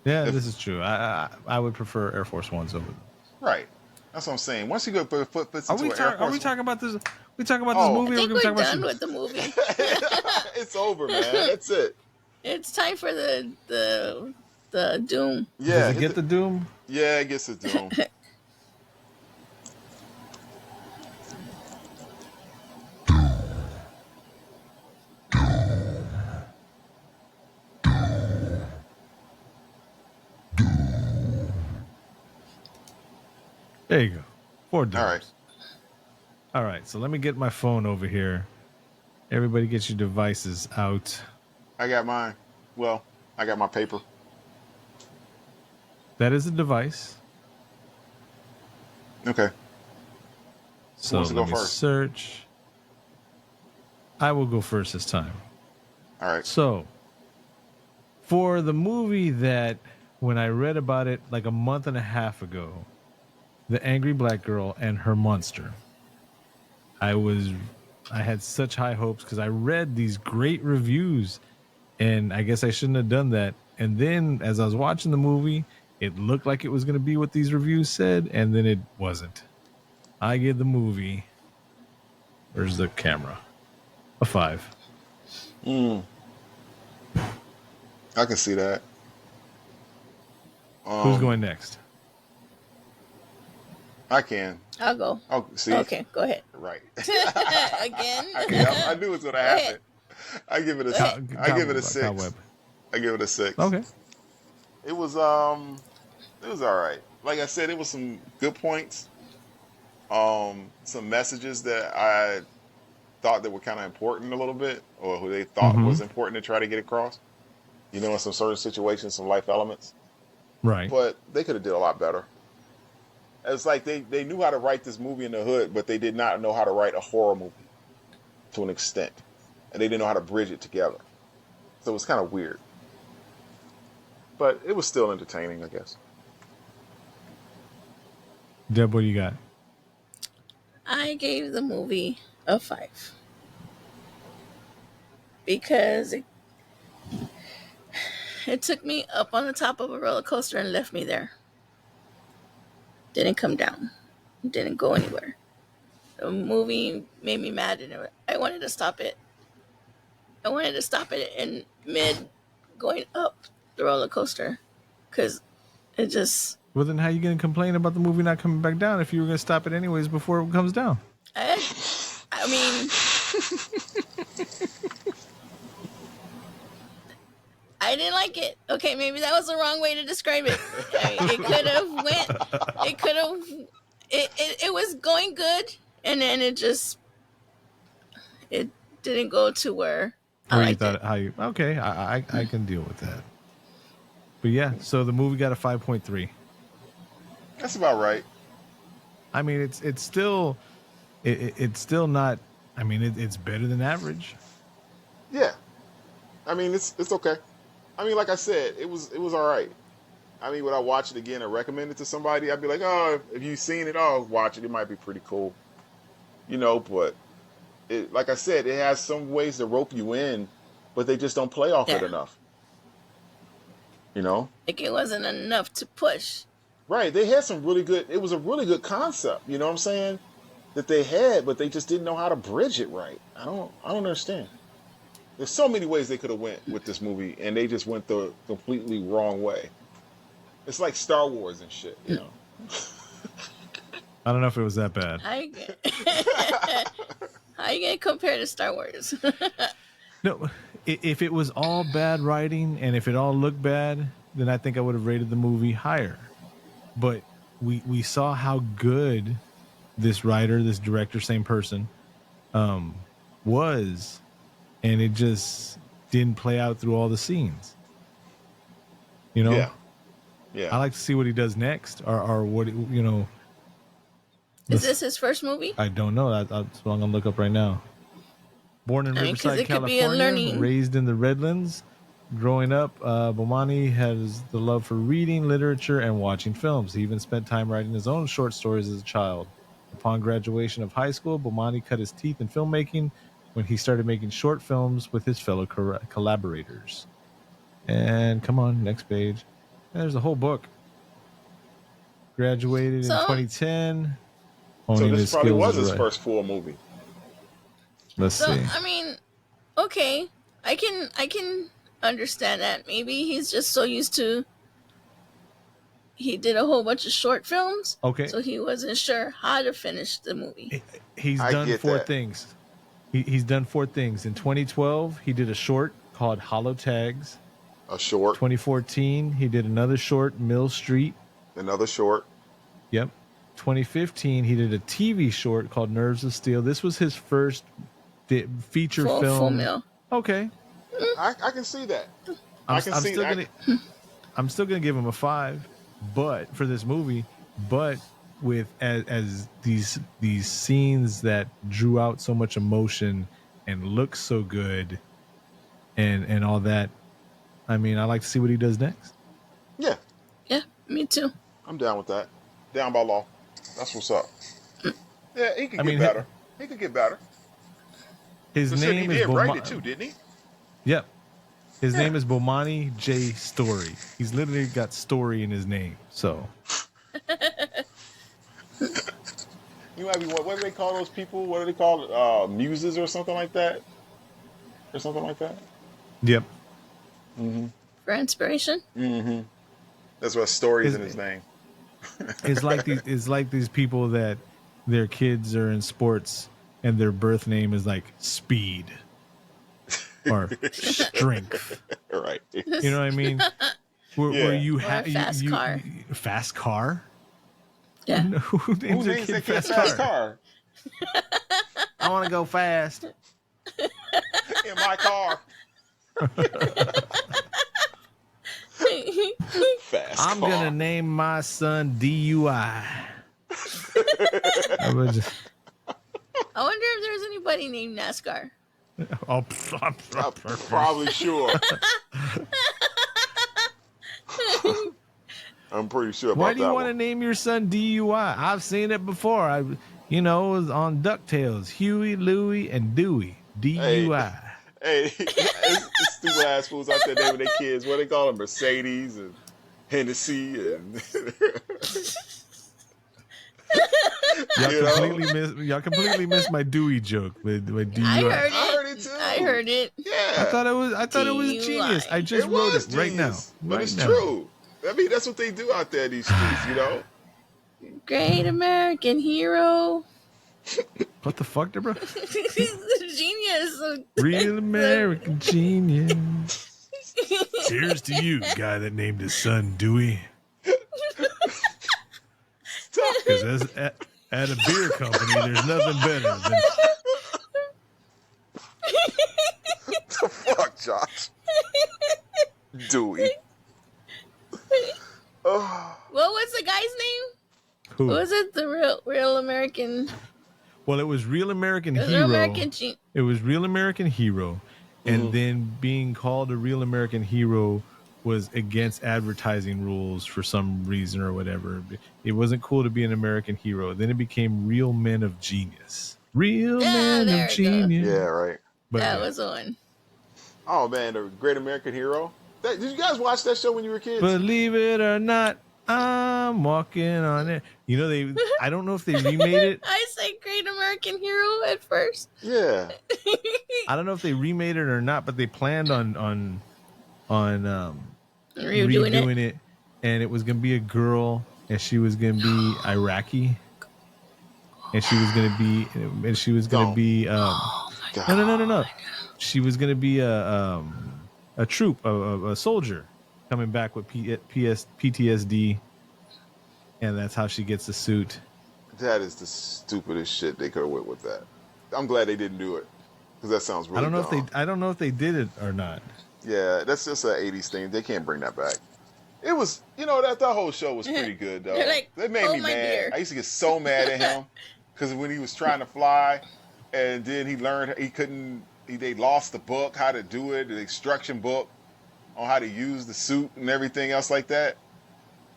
Yeah, if this is true. I would prefer Air Force Ones over them. right, that's what I'm saying. Once you go put foot fits into an Air Are Force we One, talking about this? We talking about this oh, I movie, or we think gonna talk we're about done shoes? with the movie. it's over, man. That's it. It's time for the Doom. Does Yeah, it get the Doom? yeah, it gets it doom. There you go. 4 All right, Dooms. All right, so let me get my phone over here. Everybody get your devices out. I got mine. Well, I got my paper. That is a device. Okay. So wants to let go me first? search. I will go first this time. All right. So, for the movie that when I read about it like a month and a half ago, The Angry Black Girl and Her Monster, I had such high hopes because I read these great reviews, and I guess I shouldn't have done that. And then as I was watching the movie, it looked like it was going to be what these reviews said, and then it wasn't. I gave the movie, where's the camera? A 5. Mm, I can see that. Who's going next? I can. I'll go. Oh, see. Okay, go ahead. Right. Again. Yep, I knew it was gonna Go ahead. happen. I give it a. Go ahead. I give it a Cobweb. 6. I give it a 6. Okay. It was all right. Like I said, it was some good points. Some messages that I thought that were kind of important a little bit, or who they thought Mm-hmm. was important to try to get across. You know, in some certain situations, some life elements. Right. But they could have did a lot better. It's like they knew how to write this movie in the hood, but they did not know how to write a horror movie to an extent, and they didn't know how to bridge it together. So it was kind of weird, but it was still entertaining, I guess. Deb, what do you got? I gave the movie a 5. because it took me up on the top of a roller coaster and left me there. Didn't come down. Didn't go anywhere. The movie made me mad, and I wanted to stop it. I wanted to stop it in mid going up the roller coaster because it just. Well, then how you going to complain about the movie not coming back down if you were going to stop it anyways before it comes down? I mean, I didn't like it. Okay, maybe that was the wrong way to describe it. It could have went. It could have. It was going good, and then it didn't go to where I Where you liked thought it. how you okay? I can deal with that. But yeah, so the movie got a 5.3. That's about right. I mean, it's still it's still not. I mean, it's better than average. Yeah. I mean, it's okay. I mean, like I said, it was all right. I mean, would I watch it again and recommend it to somebody? I'd be like, oh, if you've seen it, oh, watch it. It might be pretty cool, but like I said, it has some ways to rope you in, but they just don't play off it Yeah. enough. Like it wasn't enough to push. Right? They had some really good. It was a really good concept. You know what I'm saying? That they had, but they just didn't know how to bridge it right. I don't understand. There's so many ways they could have went with this movie, and they just went the completely wrong way. It's like Star Wars and shit. I don't know if it was that bad. How you gonna compare to Star Wars? No, if it was all bad writing and if it all looked bad, then I think I would have rated the movie higher. But we saw how good this writer, this director, same person, was, and it just didn't play out through all the scenes. Yeah. I like to see what he does next, or what Is this his first movie? I don't know. That's what I'm gonna look up right now. Born in 'cause Riverside, it could be a California, learning. raised in the Redlands. Growing up, Bomani has the love for reading, literature, and watching films. He even spent time writing his own short stories as a child. Upon graduation of high school, Bomani cut his teeth in filmmaking when he started making short films with his fellow collaborators. And come on, next page. There's a whole book. Graduated in 2010. So Honing this his probably skills was as a his writer. first full movie. Let's So see. I mean, okay, I can understand that. Maybe he's just so used to. He did a whole bunch of short films, Okay. so he wasn't sure how to finish the movie. He's I done get four that. things. He's done four things. In 2012, he did a short called Hollow Tags. A short, 2014, he did another short, Mill Street. another short. Yep. 2015, he did a TV short called Nerves of Steel. This was his first feature Full film. meal. Okay. I can see that. I can see that. I'm still gonna give him a 5, but for this movie, but with as these scenes that drew out so much emotion and look so good and all that. I mean, I like to see what he does next. Yeah, Yeah, me too. I'm down with that. Down by law. That's what's up. Yeah, he could get mean, better. He could get better. His So name he is did write it too, didn't he? Yep. His Yeah. name is Bomani J. Story. He's literally got story in his name. So You might be what do they call those people? What do they call it? Muses or something like that? Or something like that? yep. For inspiration. That's what stories Is- in his name. It's like these people that their kids are in sports and their birth name is like Speed or Strength. Right. You know what I mean? Where Yeah. you Or a have fast car. Fast car. Yeah. Who Who names their names kid that kid fast car? car? I want to go fast. In my car. Fast I'm car. gonna name my son DUI. I would just- I wonder if there's anybody named NASCAR. oh, I'm probably sure. I'm pretty sure about Why do you that want to one. name your son DUI? I've seen it before. It was on DuckTales. Huey, Louie, and Dewey. DUI. Hey, it's stupid ass fools out there naming their kids. What they call them? Mercedes and Hennessy and Y'all you know. completely missed my Dewey joke with I DUI. heard I it. heard it too. I heard it. I Yeah, thought it was genius. I DUI. just it wrote it was right now. genius, but Right it's now. true. I mean, that's what they do out there in these streets, you know. Great American hero. What the fuck, Deborah? Genius. Real American genius. Cheers to you, guy that named his son Dewey. Because at a beer company, there's nothing better than The fuck, Josh? Dewey. Oh, What was the guy's name? who? Was it the real American? Well, it was Real American It was Hero. Real American It was Real American Hero. And Mhm. then being called a Real American Hero was against advertising rules for some reason or whatever. It wasn't cool to be an American hero. Then it became Real Men of Genius. Real Men there of it goes. Genius. yeah, right. But That yeah. was the one. Oh man, the Great American Hero. Did you guys watch that show when you were kids? Believe it or not, I'm walking on it. You know, I don't know if they remade it. I said Great American Hero at first. Yeah. I don't know if they remade it or not, but they planned on Redoing it, and it was gonna be a girl, and she was gonna be Iraqi, and she was gonna be God. no. She was gonna be a troop, a soldier coming back with PTSD, and that's how she gets the suit. That is the stupidest shit they could have went with that. I'm glad they didn't do it because that sounds really dumb. I don't know if they did it or not. Yeah, that's just an '80s thing. They can't bring that back. It was, that whole show was pretty good though. They're like, That made "Hold me my mad. beer." I used to get so mad at him because when he was trying to fly, and then he learned he couldn't. They lost the book how to do it, the instruction book on how to use the suit and everything else like that.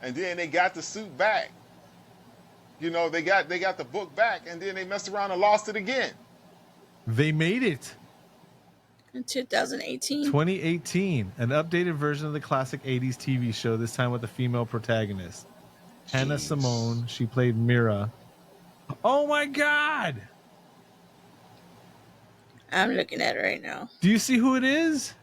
And then they got the suit back. They got the book back, and then they messed around and lost it again. They made it. In 2018. 2018, an updated version of the classic 80s TV show, this time with a female protagonist. Hannah Jeez. Simone, she played Mira. Oh my God! I'm looking at it right now. Do you see who it is?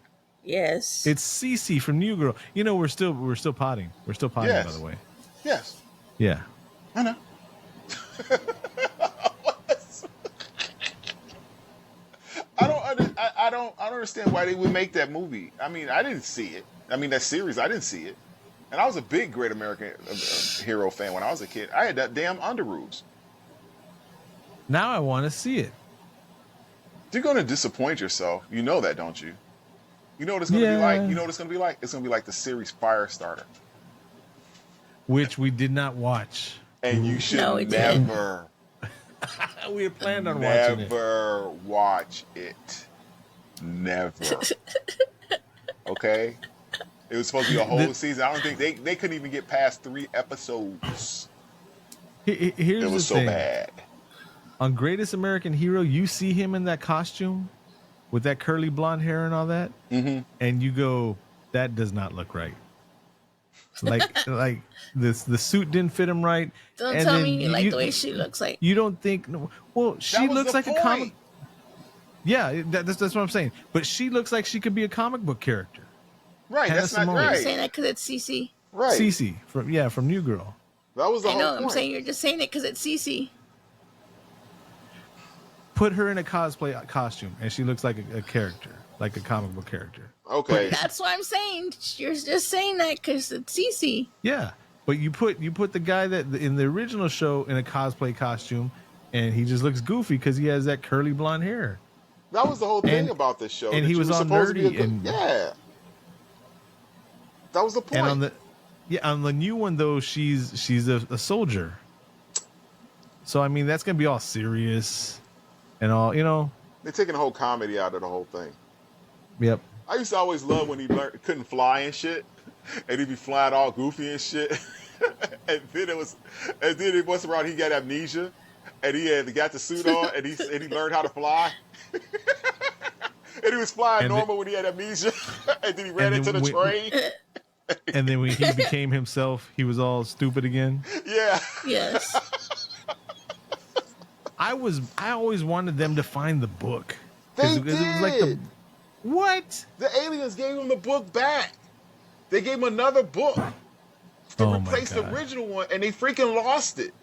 Yes. It's Cece from New Girl. We're still potting. We're still potting, Yes. by the way. Yes, Yeah. I know. I don't understand why they would make that movie. I mean, I didn't see it. I mean, that series, I didn't see it. And I was a big Great American Hero fan when I was a kid. I had that damn Underoos. Now I want to see it. You're going to disappoint yourself. You know that, don't you? You know what it's going to be like? You know what it's going to be like? It's going to be like the series Firestarter. Which we did not watch. And you should No, we didn't. never, We had planned on watching it. never watch it. Never. Okay? It was supposed to be a whole season. I don't think they couldn't even get past 3 episodes. Here's It was the so thing. bad. On Greatest American Hero, you see him in that costume with that curly blonde hair and all that, and you go, that does not look right. Like this, the suit didn't fit him right. Don't and tell then me you like the way she looks like. You don't think? Well, she That was looks the like a comic. point. Yeah, that's what I'm saying. But she looks like she could be a comic book character. Right, Hannah that's not Simone. You're right. saying that because it's CC. Right. Cece from New Girl. That was the I whole know. point. I'm saying you're just saying it because it's CC. Put her in a cosplay costume, and she looks like a character, like a comic book character. Okay. That's what I'm saying. You're just saying that because it's CC. Yeah, but you put the guy that in the original show in a cosplay costume, and he just looks goofy because he has that curly blonde hair. That was the whole thing And- about this show. and that he you was were all supposed to be a nerdy good- and- yeah. That was the point. And on the new one though, she's a soldier. So I mean, that's gonna be all serious and all, They're taking the whole comedy out of the whole thing. Yep. I used to always love when he couldn't fly and shit, and he'd be flying all goofy and shit. and then once around he got amnesia, and he got the suit on, and he learned how to fly. And he was flying And the- normal when he had amnesia, and then he ran and into then the when- train. And then when he became himself, he was all stupid again. Yeah, Yes. I always wanted them to find the book. they Because it was like the did. what? The aliens gave him the book back. They gave him another book to Oh my replace the God. original one, and they freaking lost it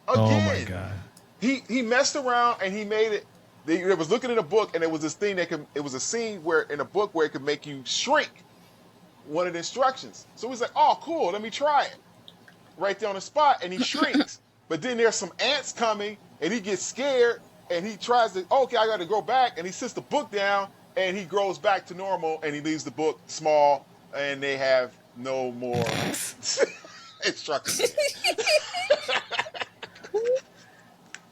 again. Oh my god. He messed around and he made it. They was looking at a book, and it was this thing that could. It was a scene where in a book where it could make you shrink one of the instructions. So he's like, "Oh, cool, let me try it." Right there on the spot, and he shrinks. But then there's some ants coming, and he gets scared, and he tries to. Okay, I got to go back, and he sits the book down, and he grows back to normal, and he leaves the book small, and they have no more instructions.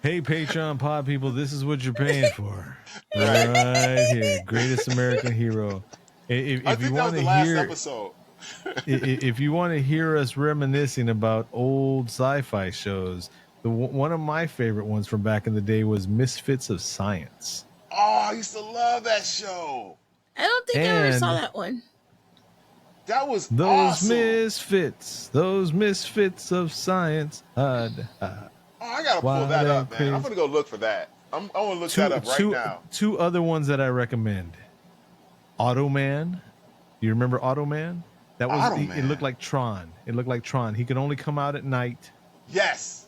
Hey, Patreon pod people, this is what you're paying for. Right here, greatest American hero. If I you think that was want the to last hear, episode. if you want to hear us reminiscing about old sci-fi shows, one of my favorite ones from back in the day was Misfits of Science. Oh, I used to love that show. I don't think I ever And- saw that one. That was Those awesome. those misfits of science. Oh, I gotta pull Wild that and up, man. crazy. I'm gonna go look for that. I'm gonna look that up right now. Two other ones that I recommend. Automan. You remember Automan? That was Automan. it looked like Tron. It looked like Tron. He could only come out at night. Yes.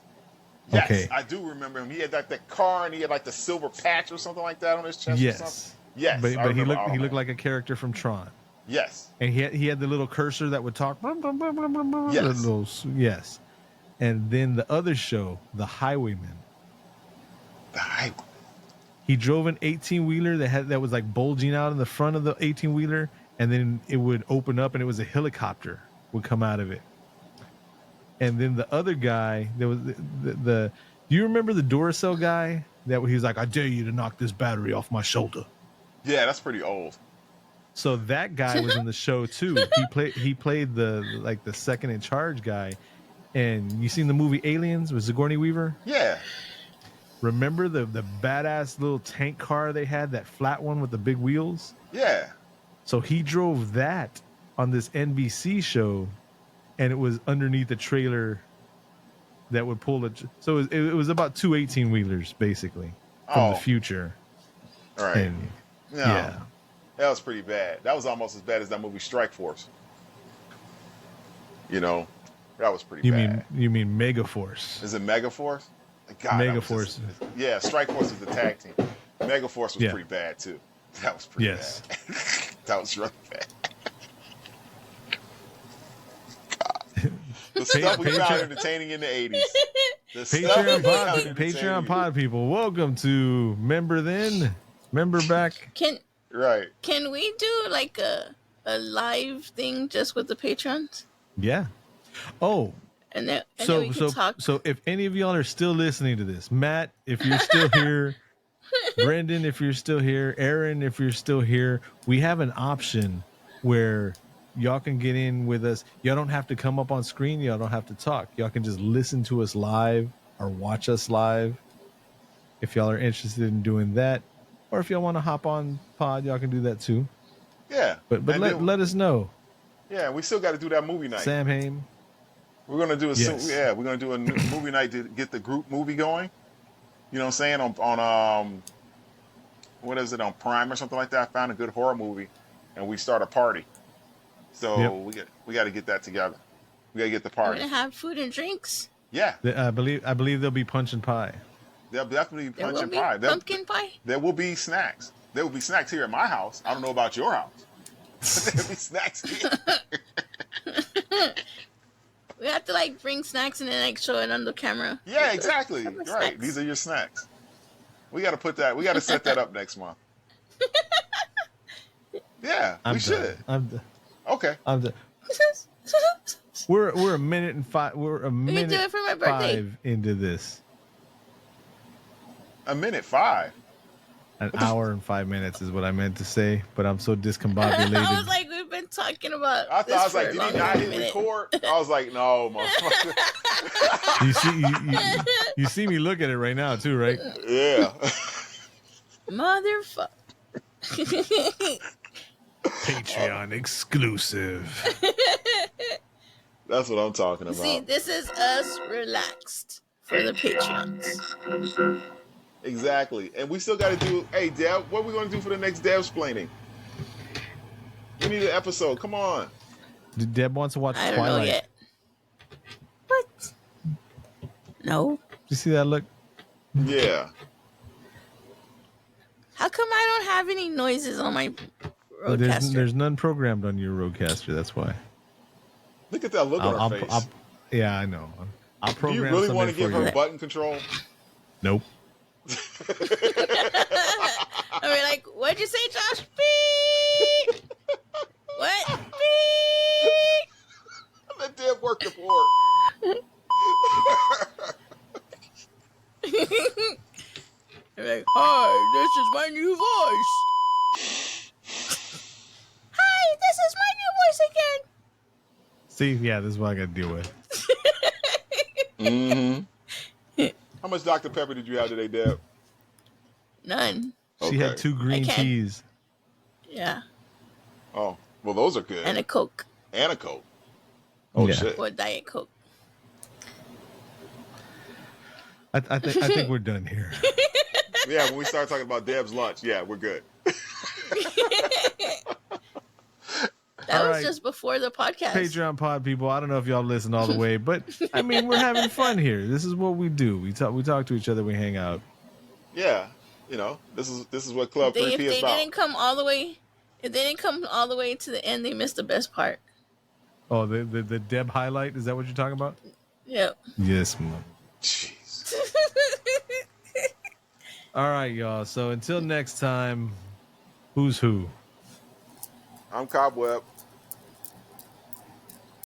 Yes, Okay. I do remember him. He had like that car, and he had like the silver patch or something like that on his chest. Or Yes. something. Yes. But I he remember looked Automan. like a character from Tron. Yes. And he had the little cursor that would talk. Yes. Yes. And then the other show, The Highwayman. The hype. He drove an 18-wheeler that was like bulging out in the front of the 18-wheeler, and then it would open up and it was a helicopter would come out of it. And then the other guy, there was the do you remember the Duracell guy that he was like, I dare you to knock this battery off my shoulder? Yeah, that's pretty old. So that guy was in the show too. He played the second in charge guy. And you seen the movie Aliens with Sigourney Weaver? Yeah. Remember the badass little tank car they had, that flat one with the big wheels? Yeah. So he drove that on this NBC show, and it was underneath a trailer that would pull it. So it was about two 18-wheelers, basically, from the future. All right. And, No, yeah. that was pretty bad. That was almost as bad as that movie Strike Force. You know, that was pretty bad. You mean Megaforce? Is it Megaforce? God, Megaforce. Yeah, Strike Force was the tag team. Megaforce was Yeah. pretty bad too. That was pretty Yes. bad. That was really bad. The stuff we found entertaining in the 80s. The stuff we found entertaining. Patreon pod people, welcome to Member Then, Member Back. Right. Can we do like a live thing just with the patrons? Yeah. Oh, And then so we can talk. so if any of y'all are still listening to this, Matt, if you're still here, Brendan, if you're still here, Aaron, if you're still here, we have an option where y'all can get in with us. Y'all don't have to come up on screen. Y'all don't have to talk. Y'all can just listen to us live or watch us live. If y'all are interested in doing that, or if y'all want to hop on pod, y'all can do that too. Yeah. But And then- let us know. Yeah, we still got to do that movie night. Sam Haim. We're gonna do Yes. we're gonna do a movie night to get the group movie going. You know what I'm saying? On what is it, on Prime or something like that? I found a good horror movie, and we start a party. So Yep. we got to get that together. We got to get the We're party. gonna have food and drinks. Yeah, I believe there'll be punch and pie. there'll definitely be There punch will and be pie. pumpkin pie. There will be snacks. There will be snacks here at my house. I don't know about your house. But there'll be snacks here. We have to like bring snacks and then like show it on the camera. Yeah, exactly. Have a Right. snacks. These are your snacks. We got to put that. We got to set that up next month. Yeah, we should. I'm done. Okay. I'm done. We're a minute and five. We're a can do minute it for my birthday. 5 into this. A minute 5. An hour and 5 minutes is what I meant to say, but I'm so discombobulated. I was like, we've been talking about. I thought this I was for like, a did he long not hit minute. record? I was like, no, motherfucker. you see, you see me look at it right now too, right? Yeah. Motherfucker. Patreon exclusive. That's what I'm talking See, about. this is us relaxed for the Patreons. Exactly. And we still got to do. Hey, Deb, what are we going to do for the next Deb explaining? We need an episode. Come on. Deb wants to watch I don't know Twilight. yet. What? No. You see that look? Yeah. How come I don't have any noises on my Well, roadcaster? there's none programmed on your Rodecaster. That's why. Look at that look on her face. Yeah, I know. I'll Do program. you really something want to give for her you. button control? Nope. I mean, like, what'd you say, Josh? Beep. What? Beep. Let Deb work the board. They're like, hi, this is my new voice. Hi, this is my new voice again. See, yeah, this is what I got to deal with. Mm-hmm. How much Dr. Pepper did you have today, Deb? None. She had 2 green teas. Yeah. Oh, well, those are good. And a Coke. And a Coke. Oh, Yeah. shit. Or Diet Coke. I think we're done here. Yeah, when we start talking about Deb's lunch, yeah, we're good. That All was right. just before the podcast. Patreon pod people, I don't know if y'all listened all the way, but I mean, we're having fun here. This is what we do. We talk to each other. We hang out. Yeah, you know, this is what Club 3P If is they about. didn't come all the way, if they didn't come all the way to the end, they missed the best part. Oh, the Deb highlight. Is that what you're talking about? Yep. Yes, mom. Jeez. All right, y'all. So until next time, who's who? I'm Cobweb.